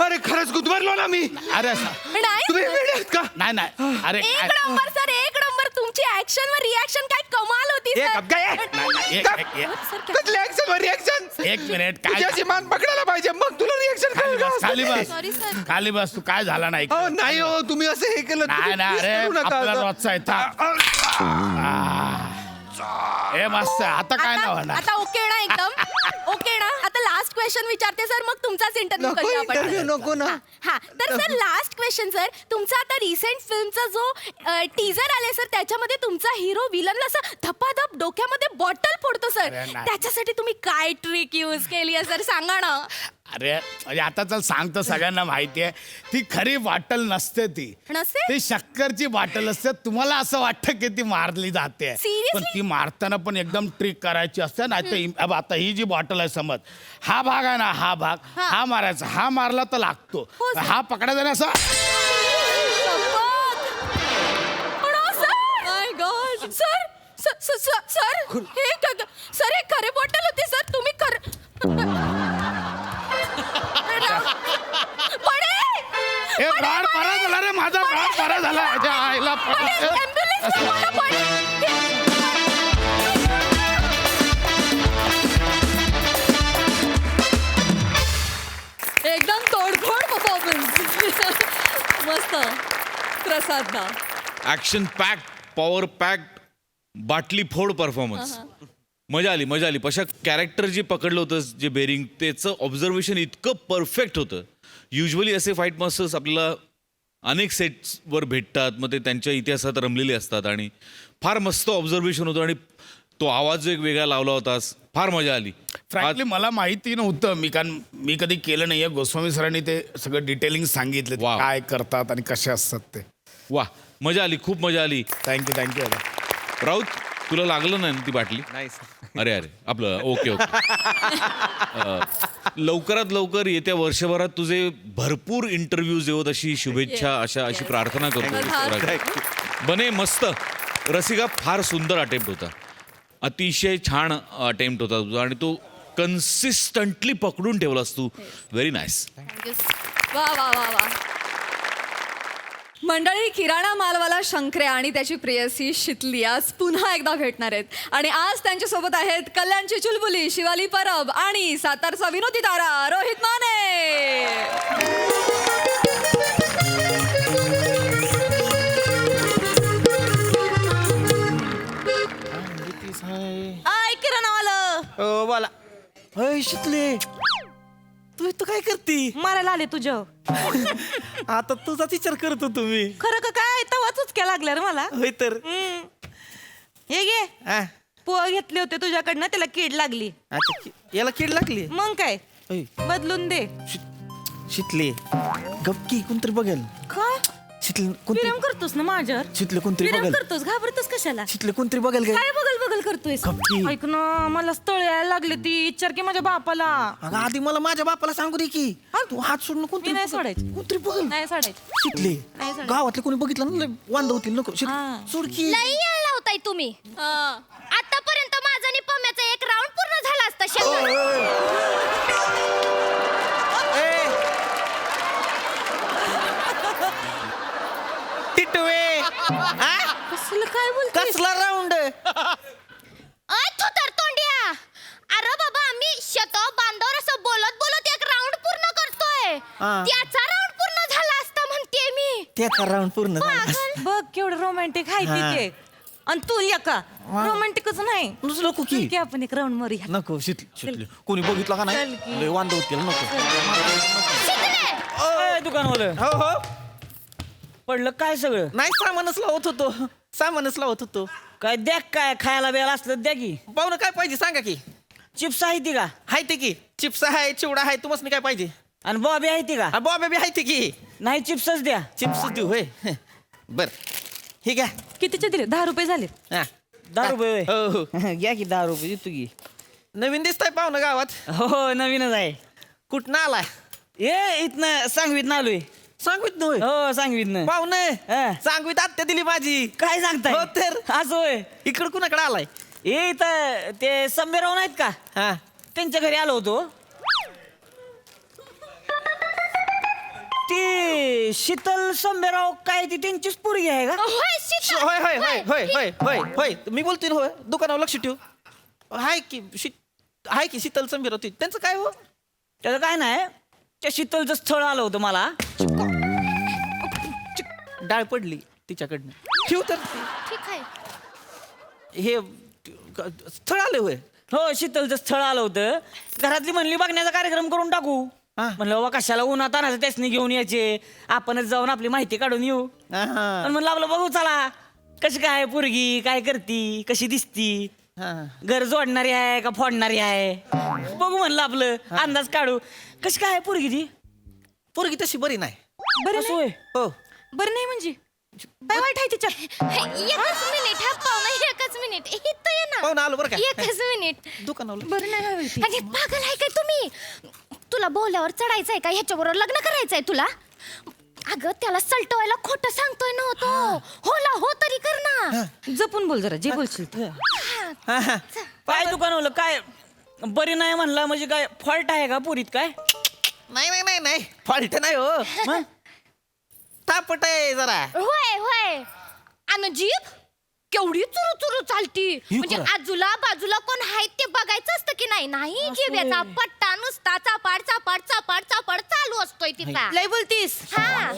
Speaker 9: अरे खरंच गुदमरलो ना मी.
Speaker 5: अरे
Speaker 3: नाही
Speaker 9: तुम्ही
Speaker 3: sir.
Speaker 9: वेडे आहेत का.
Speaker 5: नाही अरे
Speaker 3: एक नंबर सर, एक नंबर. तुमची ऍक्शन वर रिॲक्शन काय कमाल होती
Speaker 9: ए,
Speaker 3: सर.
Speaker 9: गप काय?
Speaker 3: सर, काय-
Speaker 9: कसली ऍक्शन वर रिॲक्शन.
Speaker 5: एक मिनिट काय
Speaker 9: तुझ्याची मान पकडायला पाहिजे, मग तुला रिॲक्शन
Speaker 5: खाली
Speaker 9: कळेल
Speaker 5: बस,
Speaker 9: का.
Speaker 5: खाली बस.
Speaker 3: Sorry, sir.
Speaker 5: खाली बस. तू काय झाला नाही.
Speaker 9: अहो नाही हो, तुम्ही असं हे केलं.
Speaker 5: नाही नाही
Speaker 9: तुम्ही
Speaker 5: अरे
Speaker 9: करू नका
Speaker 5: आपला
Speaker 9: आता.
Speaker 5: रोजचा आहे. हे मस्त आहे. आता काय नाव
Speaker 3: आता आता ओके ना एकदम ओके ना. आता लास्ट क्वेश्चन विचारते सर, मग तुमचाच इंटरव्ह्यू
Speaker 9: नको
Speaker 3: करूया आपण.
Speaker 9: इंटरव्ह्यू नको ना.
Speaker 3: हा तर सर लास्ट क्वेश्चन सर, तुमचा आता रिसेंट फिल्मचा जो टीजर आले सर, त्याच्यामध्ये तुमचा हिरो विलनला असं धपाधप डोक्यामध्ये बॉटल फोडतो सर.
Speaker 5: अरे नाही.
Speaker 3: त्याच्यासाठी तुम्ही काय ट्रिक यूज केली आहे सर, सांगा ना.
Speaker 5: अरे म्हणजे आता चल सांगतो, सगळ्यांना माहिती आहे ती खरी बॉटल नसते. ती
Speaker 3: नसते?
Speaker 5: ती शक्करची बॉटल असते. तुम्हाला असं वाटतं की ती मारली जाते,
Speaker 3: Seriously?
Speaker 5: पण ती मारताना पण एकदम ट्रिक करायची असते ना. अब आता ही जी बॉटल आहे समज, हा भाग आहे ना, हा भाग
Speaker 3: हा.
Speaker 5: हा मारायचा, हा मारला तर लागतो,
Speaker 3: हो, sir.
Speaker 5: हा पकडायचा ना असा.
Speaker 3: शपथ. सर हे सर हे खरे बॉटल होते सर तुम्ही
Speaker 5: हे प्राण बरा झाला रे माझा प्राण बरा झाला याच्या आईला
Speaker 1: एकदम तोडफोड परफॉर्मन्स. मस्त. प्रसाद दा.
Speaker 2: ॲक्शन पॅक्ड, पॉवर पॅक्ड, बाटली फोड परफॉर्मन्स. मजा आली. पशा कॅरेक्टर जे पकडलं होतं, जे बेरिंग, त्याचं ऑब्झर्वेशन इतकं परफेक्ट होतं. युजली असे फाईट मास्टर्स आपल्याला अनेक सेट्सवर भेटतात, मग ते त्यांच्या इतिहासात रमलेले असतात आणि फार मस्त ऑब्झर्वेशन होतं आणि तो आवाज एक वेगळा लावला होतास. फार मजा आली.
Speaker 5: फ्रँकली मला माहिती नव्हतं कारण मी कधी केलं नाहीये. गोस्वामी सरांनी ते सगळं डिटेलिंग सांगितलं
Speaker 2: Wow.
Speaker 5: काय करतात आणि कसे असतात ते.
Speaker 2: वा, मजा आली, खूप मजा आली.
Speaker 5: थँक्यू
Speaker 2: राऊत, तुला लागलं नाही ना ती बाटली?
Speaker 9: नाही
Speaker 2: अरे आपलं ओके. लवकरात लवकर येत्या वर्षभरात तुझे भरपूर इंटरव्ह्यूज येऊत अशी शुभेच्छा, अशी प्रार्थना करतो. बने मस्त. रसिका, फार सुंदर अटेम्प्ट होता. अतिशय छान अटेम्प्ट होता तुझा आणि तो कन्सिस्टंटली पकडून ठेवलास तू. Very nice.
Speaker 1: वा वा वा वा. मंडळी, किराणा मालवाला शंकरे आणि त्याची प्रेयसी शितली आज पुन्हा एकदा भेटणार आहेत आणि आज त्यांच्यासोबत आहेत कल्याणची चुलबुली शिवाली परब आणि सातारचा विनोदी तारा रोहित माने.
Speaker 8: आय किराणावालं,
Speaker 4: हो बोला. होय शितले, तू इथं काय करती?
Speaker 8: मारायला आले तुझ्या.
Speaker 4: आता तुझा विचार करतो तुम्ही.
Speaker 8: खरं का काय? तवाच क्या लागल्या रे मला.
Speaker 4: होय तर.
Speaker 8: हे घे,
Speaker 4: हा.
Speaker 8: पोहा घेतले होते तुझ्याकडनं, त्याला कीड लागली.
Speaker 4: अच्छा, याला कीड लागली.
Speaker 8: मग काय,
Speaker 4: होय.
Speaker 8: बदलून दे.
Speaker 4: शितले, गपकी कोणतरी बघेल.
Speaker 8: काय
Speaker 4: शितले
Speaker 8: विरम करतोस ना माझ्यावर?
Speaker 4: शितले कोणतरी
Speaker 8: विरम
Speaker 4: बघेल.
Speaker 8: करतोस, घाबरतोस कशाला?
Speaker 4: शितले कोणतरी बघेल काय?
Speaker 8: काय बगल करतोय?
Speaker 4: गप्पी.
Speaker 8: ऐक ना, मला स्थळ यायला लागले ती. विचार की माझ्या बापाला.
Speaker 4: अगं आधी मला माझ्या बापाला सांगू दे की. तू हात सोडून
Speaker 8: मी नाही सोडायची.
Speaker 4: कोणतरी बघेल.
Speaker 8: नाही सोडायची.
Speaker 4: शितले,
Speaker 8: नाही सोडायची.
Speaker 4: गावातले कोणी बघितलं ना वांद होतील. नको
Speaker 8: हा.
Speaker 4: सोड की.
Speaker 3: लई यायला होताय तुम्ही. आतापर्यंत माझा आणि पम्याचा एक राऊंड पूर्ण झाला असता शेतात.
Speaker 4: टिटवे,
Speaker 8: कसलं काय बोलतोय?
Speaker 4: कसला राऊंड?
Speaker 3: अय तू तर तोंड्या. अरे बाबा, आम्ही शेत बांधावर असं बोलत बोलत एक राऊंड पूर्ण करतोय.
Speaker 4: हा.
Speaker 3: त्याचा राऊंड पूर्ण झाला असता म्हणते मी.
Speaker 4: त्याचा राऊंड पूर्ण झाला.
Speaker 8: बघ केवढं रोमॅन्टिक आहे
Speaker 4: हा.
Speaker 8: तिथे. आणि तू या का रोमॅन्टिकच नाही.
Speaker 4: नुसतं नको की.
Speaker 8: चल की आपण एक राऊंड मारूया.
Speaker 4: नको शितले, कोणी बघितलं का
Speaker 8: चल
Speaker 4: नाही?
Speaker 8: की.
Speaker 4: लय वांद होतील. नको.
Speaker 3: शिकले.
Speaker 7: दुकानवालं
Speaker 4: हो हो.
Speaker 7: पडलं काय सगळं?
Speaker 4: नाही, सामानच लावत होतो. सामानच लावत होतो.
Speaker 7: काय द्या, काय खायला बियाला असलं द्या की.
Speaker 4: पाहुणं काय पाहिजे सांगा की.
Speaker 7: चिप्स आहे ती का?
Speaker 4: हाय ते की. चिप्स आहे, चिवडा आहे. तुम्हाला काय पाहिजे?
Speaker 7: आणि बॉबी आहे ती का?
Speaker 4: बॉबे बी आहे ते की.
Speaker 7: नाही चिप्सच द्या.
Speaker 4: चिप्स देऊ होय. बर, हे घ्या.
Speaker 8: कितीचे दिले? 10 रुपये झाले.
Speaker 4: हा.
Speaker 7: 10 रुपये होय.
Speaker 4: हो हो.
Speaker 7: घ्या की 10 रुपये देतो की.
Speaker 4: नवीन दिसताय पाहुणं गावात.
Speaker 7: हो नवीनच आहे.
Speaker 4: कुठनं आलाय?
Speaker 7: ए इथनं सांगवीत आलोय.
Speaker 4: सांगवीत नव्हे.
Speaker 7: हो सांगवीत.
Speaker 4: पाहुणे,
Speaker 7: हा.
Speaker 4: सांगवीत आत्या दिली माझी.
Speaker 7: काय सांगताय?
Speaker 4: हो तर.
Speaker 7: असं होय.
Speaker 4: इकडं कुणाकडे आलाय?
Speaker 7: ए इथं ते संबेराव नाहीत का,
Speaker 4: हा.
Speaker 7: त्यांच्या घरी आलो होतो. ती शीतल संबेराव काय ती त्यांचीच पोरगी आहे का?
Speaker 3: होय शीतल.
Speaker 4: होय होय होय होय होय होय होय. मी बोलतोय ना, होय. दुकानावर लक्ष ठेव. हाय की हाय की शीतल संबीर होती. त्यांचं काय हो?
Speaker 7: त्याचं काय नाही, त्या शीतलचं स्थळ आलं होतं मला.
Speaker 4: डाळ पडली तिच्याकडनं. ठेव तर.
Speaker 3: ठीक आहे.
Speaker 4: हे स्थळ आले होय.
Speaker 7: हो शीतलचं स्थळ आलं होतं. घरातली म्हणली बघण्याचा कार्यक्रम करून टाकू.
Speaker 4: हा.
Speaker 7: म्हणलं बाबा कशाला उन्हात आणायचं, त्यासनी घेऊन यायचे, आपणच जाऊन आपली माहिती काढून येऊ.
Speaker 4: हा.
Speaker 7: पण म्हणलं आपलं बघू चला कशी काय पोरगी, काय करती, कशी दिसती,
Speaker 4: हा.
Speaker 7: घर जोडणारी आहे का फोडणारी आहे, बघू म्हणलं आपलं अंदाज काढू. कशी काय पोरगी ती?
Speaker 4: पोरगी तशी बरी नाही.
Speaker 8: बरं
Speaker 7: असं
Speaker 8: नाही?
Speaker 7: होय.
Speaker 4: हो.
Speaker 8: बरं नाही म्हणजे काय वाईट आहे तिच्यात?
Speaker 3: एकच मिनिट हा पाहुणा, एकच मिनिट. इथं ये ना.
Speaker 4: पाहुणा आलो बरं का.
Speaker 3: एकच मिनिट.
Speaker 4: दुकानावर.
Speaker 8: बरं नाही हवी ती.
Speaker 3: अरे पागल आहे काय तुम्ही? तुला बोल्यावर चढायचंय का? ह्याच्याबरोबर लग्न करायचंय तुला? अगं त्याला सलटवायला खोटं सांगतोय ना तो. होला हो तरी कर ना.
Speaker 7: जपून बोल जरा जे बोलशील ते. काय दुकानवलं काय बरी नाही म्हणला म्हणजे काय फॉल्ट आहे का पुरीत काय?
Speaker 10: नाही फॉल्ट नाही हो. तापट आहे जरा.
Speaker 3: होय होय. आणि जीभ केवढी चुरू चुरू चालती. म्हणजे आजूला बाजूला कोण आहे ते बघायचं असतं की नाही. नाही जिभेचा पट्टा नुसता चापाड चापाड चापाड चापाड चालू असतोय तिचा.
Speaker 8: लय बोलतीस
Speaker 3: हा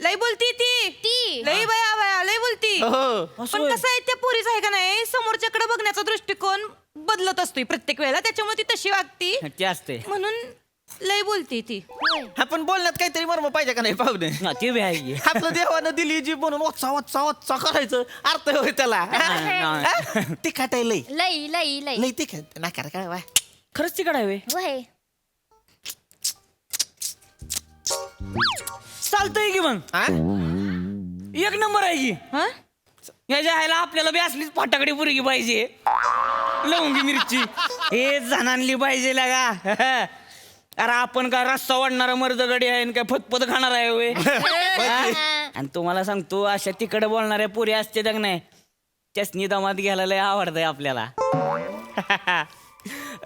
Speaker 8: लय बोलती ती
Speaker 3: ती
Speaker 8: लय बया बया लय बोलती.
Speaker 10: हो.
Speaker 8: पण कसं आहे त्या पोरीच आहे का नाही समोरच्याकडे बघण्याचा दृष्टिकोन बदलत असतोय प्रत्येक वेळेला त्याच्यामुळे ती तशी वागती
Speaker 7: ते असते
Speaker 8: म्हणून लय बोलती ती.
Speaker 10: आपण बोलण्यात काहीतरी मर्म पाहिजे का नाही पाहुणे.
Speaker 7: ते बी आहे की.
Speaker 10: आपलं देवानं दिली जी म्हणून वच्चा वच्चा वच्चा करायचं अर्थ होय त्याला. तिखट आहे लई
Speaker 3: लई लई लई
Speaker 10: लई तिखट नाकार काय वा.
Speaker 7: खरंच तिकडे आहे
Speaker 3: होय.
Speaker 7: चालतंय की मग
Speaker 10: हा?
Speaker 7: एक नंबर आहे की.
Speaker 8: हा
Speaker 7: याच्या आयला आपल्याला बी असलीच फाटाकडे पुरगी पाहिजे. लवंगी मिरची हे जणांली पाहिजे लगा. अरे आपण काय रस्सा वाढणारा मर्दगडी आहे आणि काय फतफत खाणार आहे होय. आणि तुम्हाला सांगतो अशा तिकडे बोलणाऱ्या पुरी असते का नाही त्यासनी दमात घ्यायला लय आवडतंय आपल्याला.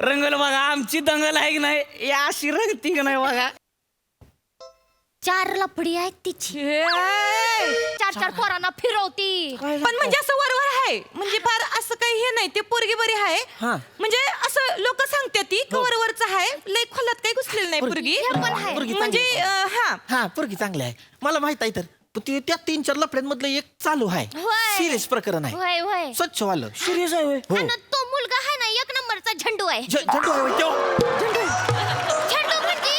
Speaker 7: रंगल बघा आमची दंगल आहे की नाही या अशी रंगती का नाही बघा.
Speaker 3: 4 लफडी आहेत तिची. 4 पोरांना फिरवती.
Speaker 8: पण म्हणजे असं वरवर आहे म्हणजे फार असं काही हे नाही ते पोरगी बरी आहे. म्हणजे असं लोक सांगते ती वरवरच आहे लय खोलात काही घुसलेलं नाही पोरगी.
Speaker 3: हे पण आहे.
Speaker 8: म्हणजे हा
Speaker 10: हा पोरगी चांगली आहे मला माहित आहे तर. पण ते त्या 3-4 लफड्यांमधलं एक चालू आहे.
Speaker 3: होय.
Speaker 10: सिरियस प्रकरण आहे.
Speaker 3: होय होय.
Speaker 10: स्वच्छ वालं.
Speaker 7: सिरियस आहे होय.
Speaker 3: आणि तो मुलगा आहे ना 1 नंबरचा झंडू आहे.
Speaker 10: झंडू आहे होय त्यो.
Speaker 3: झंडू म्हणजे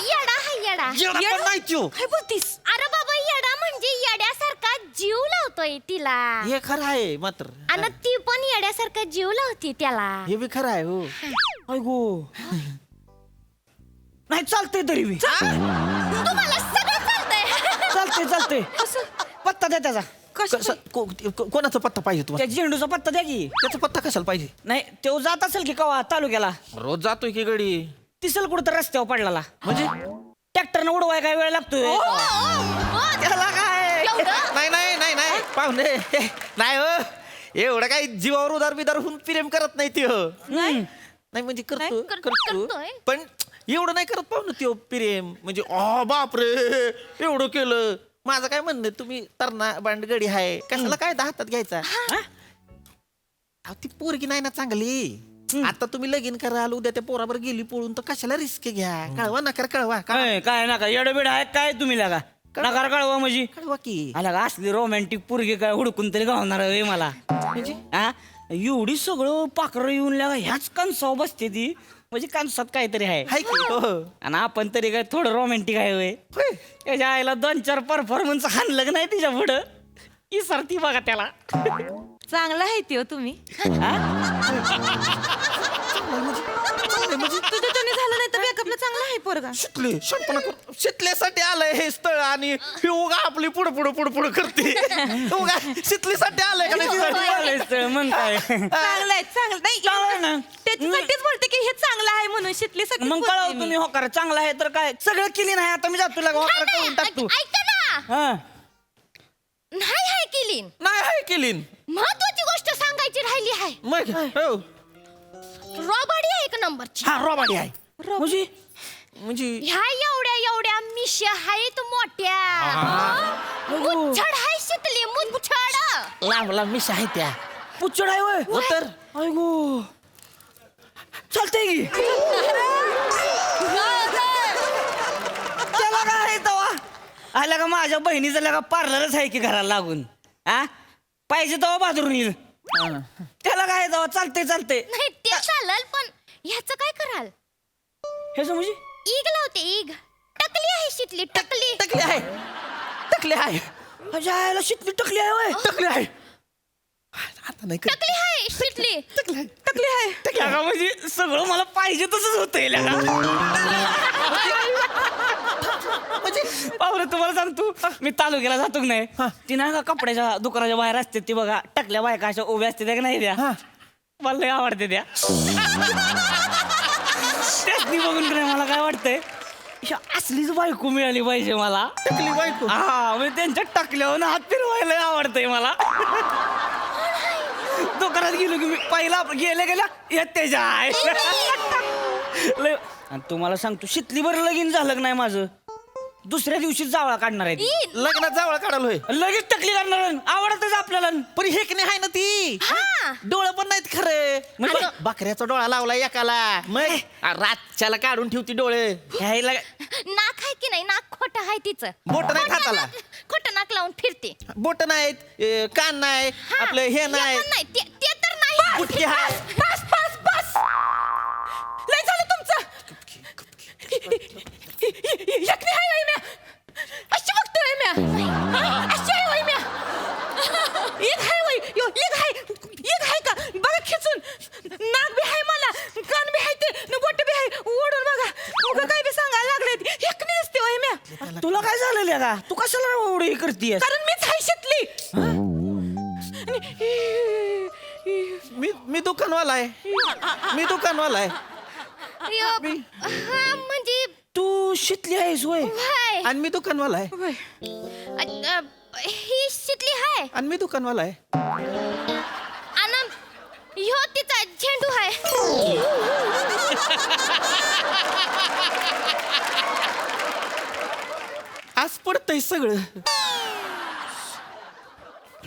Speaker 3: येडा आहे येडा.
Speaker 10: येडा पण नाही त्यो.
Speaker 8: काय बोलतीस.
Speaker 3: अरे बाबा येडा म्हणजे येड्यासारखा जीव लावतोय तिला.
Speaker 10: हे खरं आहे मात्र.
Speaker 3: आणि ती पण येड्यासारखा जीव लावती त्याला.
Speaker 10: हे बी खरं आहे हो.
Speaker 7: अगो नाही चालतंय तरी मी
Speaker 3: तुम्हाला सगळं चालतंय.
Speaker 7: चालतंय पत्ता द्या त्याचा.
Speaker 10: कोणाचा पत्ता पाहिजे तुम्हाला.
Speaker 7: त्या झेंडूचा पत्ता द्या की.
Speaker 10: त्याचा पत्ता कशाला पाहिजे.
Speaker 7: नाही तो जात असेल की कवा तालुक्याला
Speaker 10: रोज जातोय की गडी.
Speaker 7: दिसेल कुठं तर रस्त्यावर पडलेला
Speaker 10: म्हणजे
Speaker 7: ट्रॅक्टरनं उडवाय काय वेळ लागतोय.
Speaker 10: त्याला काय
Speaker 3: एवढं?
Speaker 10: नाही पाहुणे नाही हो एवढं काही जीवावर उदार बिदार होऊन प्रेम करत नाही ती हो. नाही म्हणजे करतो
Speaker 3: करतोय.
Speaker 10: पण एवढं नाही करत पाहुणे त्यो प्रेम म्हणजे बापरे एवढं केलं. माझं काय म्हणणं तुम्ही तरणा बांडगडी आहे कशाला काय हातात घ्यायचा. अहो, ती पोरगी नाही ना चांगली. आता तुम्ही लगीन कराल उद्या त्या पोराबर गेली पळून तर कशाला रिस्क घ्या. कळवा नकार कळवा
Speaker 7: काय नका येडबीड आहे काय तुम्ही लागा नकार कळवा म्हणजे
Speaker 10: कळवा की.
Speaker 7: आला का असली रोमॅन्टिक पोरगी काय हुडकून तरी गावणार आहे मला.
Speaker 10: म्हणजे
Speaker 7: हा एवढी सगळं पाखरं येऊन लागा ह्याच कानसाव बसते ती म्हणजे कानसात काहीतरी आहे.
Speaker 10: हाय की हो.
Speaker 7: आणि आपण तरी काय थोडं रोमॅन्टिक आहे होय. त्याच्या आईला 2-4 परफॉर्मन्स हाणलं का नाही तिच्या पुढं की सरती बघा त्याला.
Speaker 8: चांगला आहे ती हो तुम्ही. तुझं त्याने झालं नाही तर बॅकअपला चांगला आहे पोरगा.
Speaker 10: शिकले शहाणपणा करू. शिकल्यासाठी आलंय हे स्थळ आणि ही उगा आपली पुढं करते. उगा शिकलीसाठी आलंय का नाही.
Speaker 7: मग काय
Speaker 8: चांगलं आहे चांगलं नाही
Speaker 7: चांगलं आहे ना.
Speaker 8: त्याच्यासाठीच बोलते की हे चांगलं आहे म्हणून शिकलीसाठी
Speaker 7: मग कळव तुम्ही होकार चांगला आहे तर काय सगळं केली नाही आता मी जातो लागा होकार करून टाकतो.
Speaker 3: ऐका ना.
Speaker 7: हा
Speaker 3: नाही हाय केली.
Speaker 10: नाही आहे केलीन
Speaker 3: महत्वाची गोष्ट सांगायची राहिली आहे.
Speaker 10: मग हो.
Speaker 3: रॉबडी आहे 1 नंबरची.
Speaker 10: हा रॉबाडी आहे
Speaker 7: म्हणजे
Speaker 10: म्हणजे
Speaker 3: ह्या एवढ्या मिश्या आहेत मोठ्या. मुच्छड हाय शिकली मुच्छड.
Speaker 10: लांब लांब मिश आहे त्या.
Speaker 7: पुच्चड आहे होय.
Speaker 10: हो तर
Speaker 7: अयगो चालतंय की त्याला काय आहे तवा आला का माझ्या बहिणीचं लगा पार्लरच आहे की घराला लागून. हा पाहिजे तवा बाजून येईल त्याला काय आहे तवा चालतंय
Speaker 3: नाही ते चालल पण ह्याचं काय कराल.
Speaker 7: हे म्हणजे
Speaker 3: ईग लावते ईग. टकली आहे शिकली टकली.
Speaker 10: टकले आहे
Speaker 7: माझ्या आईला शिकली टकली आहे होय.
Speaker 10: टकले आहे आता नाही करत.
Speaker 3: टकली आहे शिकली.
Speaker 7: टकली आहे लगा म्हणजे सगळं मला पाहिजे तसंच होतंय लगा. पाहुणे तुम्हाला सांगतो मी तालुक्याला जातो की नाही ती नाही का कपड्याच्या दुकानाच्या बाहेर असते ती बघा टकल्या बायका अशा उभ्या असते त्या का नाही त्या मला लय आवडते त्या. त्यासनी बघून की नाही मला काय वाटतंय ह्या असलीच बायको मिळाली पाहिजे मला.
Speaker 10: टकली बायको.
Speaker 7: हा म्हणजे त्यांच्या टाकल्यावर हात फिरवायला आवडतंय मला. दुकानात गेलो की मी पहिला गेल्या येत त्याच्या आणि तुम्हाला सांगतो शितली बरं लगीन झालं का नाही माझं, दुसऱ्या दिवशी जावळा काढणार आहे.
Speaker 10: लग्नात जावळ काढाल होय.
Speaker 7: लगेच टकली करणार आवडतच आपल्याला.
Speaker 10: पण हेकणे आहे ना ती. डोळं पण नाहीत खरे.
Speaker 7: म्हणजे?
Speaker 10: बकऱ्याचा डोळा लावला एकाला, मग रातच्याला काढून ठेवती डोळे.
Speaker 7: घ्यायला
Speaker 3: नाक आहे की नाही, नाक खोटं आहे तिचं.
Speaker 10: बोट नाही हाताला.
Speaker 3: खोटं नाक लावून फिरते.
Speaker 10: बोट नाहीत, कान नाही, आपलं हे नाही,
Speaker 3: पण नाही ते तर नाही.
Speaker 10: बुटकी हाय.
Speaker 3: बस बस बस लय झालं तुमचं. एकटी हाय वय म्या, अशी बघतोय म्या, अशी आहे वय म्या. एक हाय वय, एक हाय का बघा खिचून. नाक बी हाय मला, कान बी हाय ते, बोट बी हाय. ओढून बघा, उगा काय बी सांगायला लागले. एकटी दिसते वय म्या.
Speaker 7: तुला काय झालेलं का, तू कशाला एवढी करतीयस?
Speaker 3: कारण मीच हाय शितली.
Speaker 10: मी दुकानवाला आहे. मी दुकानवाला आहे.
Speaker 3: म्हणजे
Speaker 7: तू शितली आहेस होय?
Speaker 3: हाय.
Speaker 10: आणि मी दुकानवाला आहे.
Speaker 3: ही शितली हाय
Speaker 10: आणि मी दुकानवाला आहे.
Speaker 3: आणि ह्यो तिचा झेंडू हाय.
Speaker 10: आज पडतंय सगळं.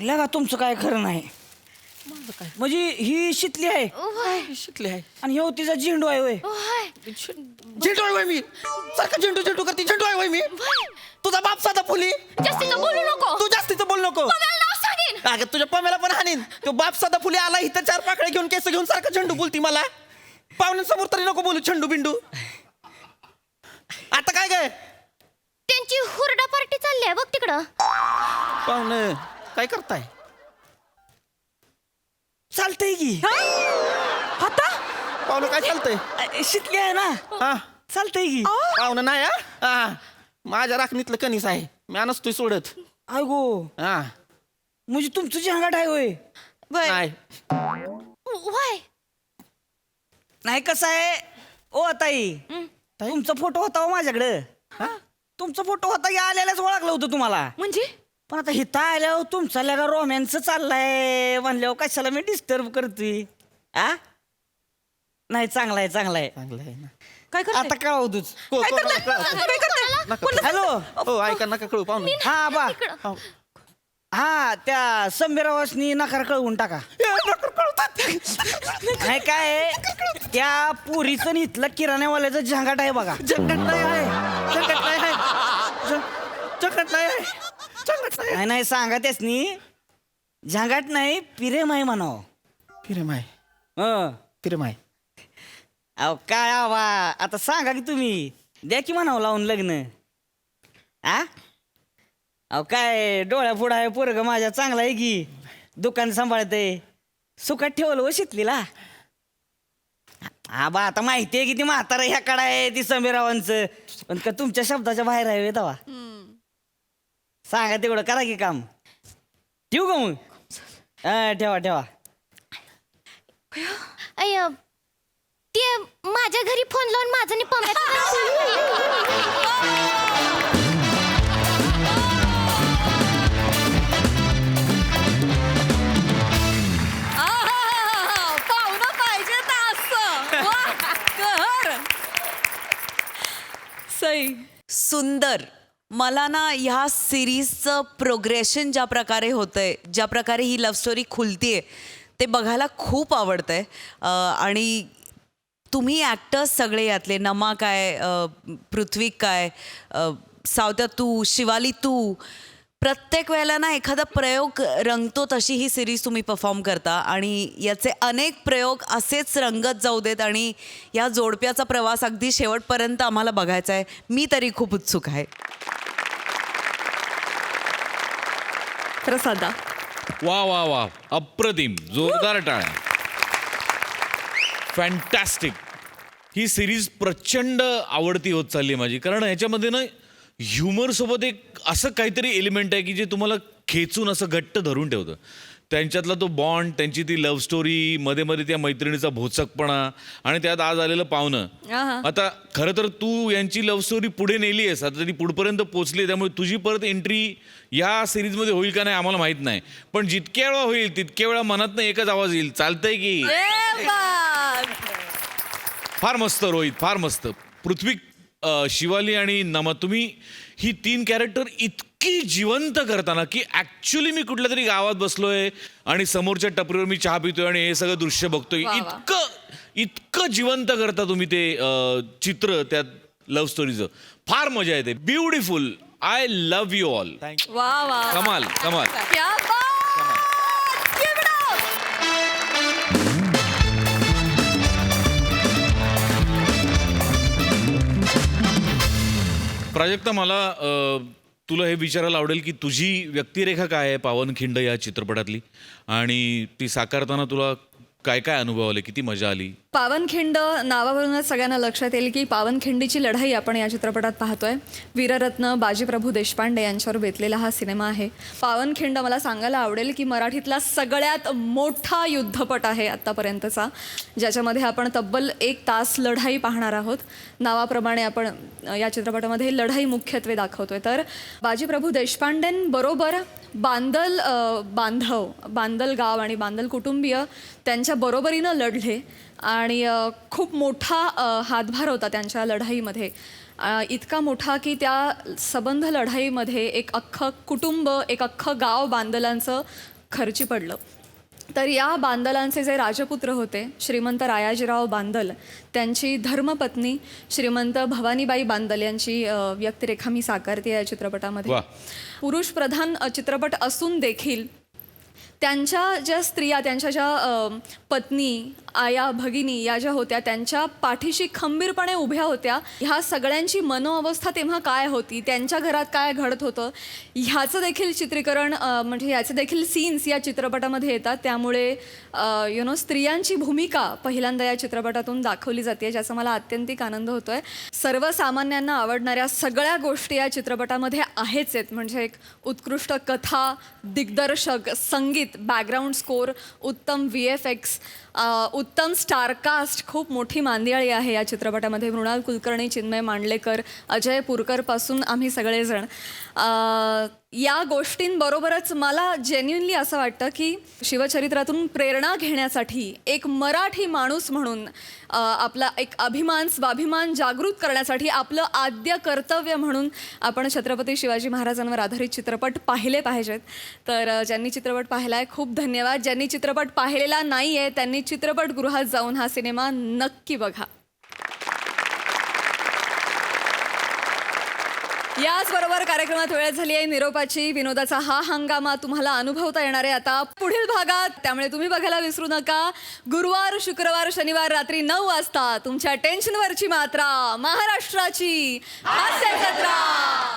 Speaker 7: लगा तुमचं काय खरं नाही. म्हणजे ही शितली आहे
Speaker 10: शिकले आहे.
Speaker 7: आणि ह्यो तिचा झेंडू आहे होय?
Speaker 10: झेंडू आहे वय मी. सारखं झेंडू झेंडू करते. झेंडू आहे वय मी. तुझा बाप साधा फुली.
Speaker 3: जास्तीचं बोलू नको.
Speaker 10: तू जास्तीचं बोल नको.
Speaker 3: कोणाला नाव सांगेन.
Speaker 10: अगं तुझ्या पमेला पण हानीन. तो बाप साधा फुली आला इथं 4 पाकळे घेऊन केस घेऊन सारखं झेंडू बोलती मला. पाहुण्यांसमोर तरी नको बोलू झेंडू बिंडू. आता काय काय
Speaker 3: त्यांची हुरडा पार्टी चालली आहे बघ तिकडं.
Speaker 10: पाहुणं काय करताय?
Speaker 7: चालतंय की
Speaker 3: आता
Speaker 10: पाहुणं काय चालतंय?
Speaker 7: शितली आहे ना,
Speaker 10: हा
Speaker 7: चालतंय की.
Speaker 10: पाहुणं नाही हा. माझ्या राखणीतलं कणीस आहे. मी नसतोय सोडत.
Speaker 7: अगो
Speaker 10: हा
Speaker 7: म्हणजे तुमचं झंगाट आहे होय?
Speaker 10: नाही.
Speaker 3: वाय
Speaker 7: नाही कसं आहे ओ ताई, तुमचा फोटो होता हो माझ्याकडं. तुमचा फोटो होता की आल्यालाच ओळखलं होतं तुम्हाला.
Speaker 3: म्हणजे
Speaker 7: पण आता हिथं आल्यावर तुमचा लगा रोमॅन्स चाललाय म्हणल्यावर कशाला मी डिस्टर्ब करतोय. आ नाही चांगला आहे चांगला आहे.
Speaker 10: चांगलं आहे ना.
Speaker 3: काय
Speaker 7: आता कळव तूच. हॅलो
Speaker 10: हो ऐका नका कळू पाहुणे.
Speaker 7: हा बा हा त्या समीरावासनी नकार कळवून टाका. नाही काय त्या पुरीचं आणि इथलं किराण्यावाल्याचं झंगाट आहे बघा.
Speaker 10: झंगट नाही आहे. झंगट नाही आहे. झंगट नाही आहे. झंगट नाही
Speaker 7: नाही नाही सांगा त्यासनी झंगाट नाही प्रेम आहे म्हणावं.
Speaker 10: फिरम आहे.
Speaker 7: हं.
Speaker 10: फिरम आहे.
Speaker 7: अहो काय आवा आता सांगा की तुम्ही द्या की म्हणावं लावून लग्न. आ अहो काय डोळ्या पुढं आहे पोरग माझ्या चांगला आहे की दुकान सांभाळतंय सुखात ठेवलं हो शितलीला. आबा आता माहिती आहे की ती म्हातारा ह्या कडा आहे ती समीरावांचं, पण का तुमच्या शब्दाच्या बाहेर आहे तेव्हा. सांगा तेवढं करा की काम. ठेवू का मग? हा ठेवा ठेवा.
Speaker 3: अय ते माझ्या घरी फोन लावून माझं नि
Speaker 1: पाहुणं पाहिजे तर असं. वा, कहर. सई.
Speaker 8: सुंदर. मला ना ह्या सिरीजचं प्रोग्रेशन ज्या प्रकारे होतंय, ज्या प्रकारे ही लव्ह स्टोरी खुलतीये ते बघायला खूप आवडतंय. आणि तुम्ही ॲक्टर्स सगळे यातले नमा काय, पृथ्वी काय, सावत्या तू, शिवाली तू, प्रत्येक वेळेला ना एखादा प्रयोग रंगतो तशी ही सिरीज तुम्ही परफॉर्म करता आणि याचे अनेक प्रयोग असेच रंगत जाऊ देत आणि या जोडप्याचा प्रवास अगदी शेवटपर्यंत आम्हाला बघायचा आहे. मी तरी खूप उत्सुक आहे.
Speaker 1: प्रसादा.
Speaker 2: वा वा वा अप्रतिम, जोरदार टाळ्या. फॅन्टॅस्टिक. ही सिरीज प्रचंड आवडती होत चालली माझी, कारण ह्याच्यामध्ये ना ह्युमर सोबत एक असं काहीतरी एलिमेंट आहे की जे तुम्हाला खेचून असं घट्ट धरून ठेवतं. त्यांच्यातला तो बॉन्ड, त्यांची ती लव्ह स्टोरी, मध्ये मध्ये त्या मैत्रिणीचा भोचकपणा आणि त्यात आज आलेलं पाहुणं.
Speaker 1: आहा.
Speaker 2: आता खरं तर तू यांची लव्ह स्टोरी पुढे नेली आहेस, आता ती पुढपर्यंत पोहोचली, त्यामुळे तुझी परत एंट्री या सिरीजमध्ये होईल का नाही आम्हाला माहीत नाही, पण जितक्या वेळा होईल तितक्या वेळा मनातनं एकच आवाज येईल, चालतंय की.
Speaker 1: ए बात.
Speaker 2: फार मस्त रोहित, फार मस्त. पृथ्वी, शिवाली आणि नमा, तुम्ही ही 3 कॅरेक्टर इतकी जिवंत करताना की ॲक्च्युली मी कुठल्या तरी गावात बसलोय आणि समोरच्या टपरीवर मी चहा पितोय आणि हे सगळं दृश्य बघतोय.
Speaker 1: वा वा.
Speaker 2: इतकं जिवंत करता तुम्ही ते चित्र त्या लव्ह स्टोरीचं. फार मजा येते. Beautiful. I love you all.
Speaker 1: वा वा.
Speaker 2: कमाल कमाल.
Speaker 1: क्या बात. Give it up.
Speaker 2: प्राजक्ता, मला तुला हे विचारायला आवडेल की तुझी व्यक्तिरेखा काय आहे पावनखिंड या चित्रपटातली, आणि ती साकारताना तुला काय काय अनुभव आले, किती मजा आली?
Speaker 1: पावनखिंड नावावरूनच सगळ्यांना लक्षात येईल की पावनखिंडीची लढाई आपण या चित्रपटात पाहतोय. वीररत्न बाजीप्रभू देशपांडे यांच्यावर बेतलेला हा सिनेमा आहे. पावनखिंड मला सांगायला आवडेल की मराठीतला सगळ्यात मोठा युद्धपट आहे आत्तापर्यंतचा, ज्याच्यामध्ये आपण तब्बल 1 तास लढाई पाहणार आहोत. नावाप्रमाणे आपण या चित्रपटामध्ये लढाई मुख्यत्वे दाखवतोय. तर बाजीप्रभू देशपांडेंबरोबर बांदल गाव आणि बांदल कुटुंबीय त्यांच्या बरोबरीनं लढले आणि खूप मोठा हातभार होता त्यांच्या लढाईमध्ये. इतका मोठा की त्या सबंध लढाईमध्ये एक अख्खं कुटुंब, एक अख्खं गाव बांदलांचं खर्ची पडलं. तर या बांदलांचे जे राजपुत्र होते, श्रीमंत रायाजीराव बांदल, त्यांची धर्मपत्नी श्रीमंत भवानीबाई बांदल यांची व्यक्तिरेखा मी साकारते या चित्रपटामध्ये.
Speaker 2: वा.
Speaker 1: पुरुषप्रधान चित्रपट असून देखील त्यांच्या ज्या स्त्रिया, त्यांच्या ज्या पत्नी, आया, भगिनी या ज्या होत्या, त्यांच्या पाठीशी खंबीरपणे उभ्या होत्या. ह्या सगळ्यांची मनोअवस्था तेव्हा काय होती, त्यांच्या घरात काय घडत होतं, ह्याचं देखील चित्रीकरण, म्हणजे ह्याचे देखील सीन्स या चित्रपटामध्ये येतात. त्यामुळे स्त्रियांची भूमिका पहिल्यांदा या चित्रपटातून दाखवली जाते, ज्याचा मला आत्यंतिक आनंद होतो आहे. सर्वसामान्यांना आवडणाऱ्या सगळ्या गोष्टी या चित्रपटामध्ये आहेच आहेत. म्हणजे एक उत्कृष्ट कथा, दिग्दर्शक, संगीत, बॅकग्राऊंड स्कोर, उत्तम VFX, उत्तम स्टारकास्ट, खूप मोठी मांदियाळी आहे या चित्रपटामध्ये. मृणाल कुलकर्णी, चिन्मय मांडलेकर, अजय पुरकरपासून आम्ही सगळेजण. या गोष्टींबरोबरच मला जेन्युइनली असं वाटतं की शिवचरित्रातून प्रेरणा घेण्यासाठी एक मराठी माणूस म्हणून आपला एक स्वाभिमान जागृत करण्यासाठी आपलं आद्य कर्तव्य म्हणून आपण छत्रपती शिवाजी महाराजांवर आधारित चित्रपट पाहिले पाहिजेत. तर ज्यांनी चित्रपट पाहिला आहे खूप धन्यवाद. ज्यांनी चित्रपट पाहिलेला नाही आहे त्यांनी चित्रपटगृहात जाऊन हा सिनेमा नक्की बघा. याचबरोबर कार्यक्रमात वेळ झाली आहे निरोपाची. विनोदाचा हा हंगामा तुम्हाला अनुभवता येणार आहे आता पुढील भागात, त्यामुळे तुम्ही बघायला विसरू नका. गुरुवार, शुक्रवार, शनिवार रात्री 9 वाजता तुमच्या टेन्शनवरची मात्रा, महाराष्ट्राची हास्य जत्रा.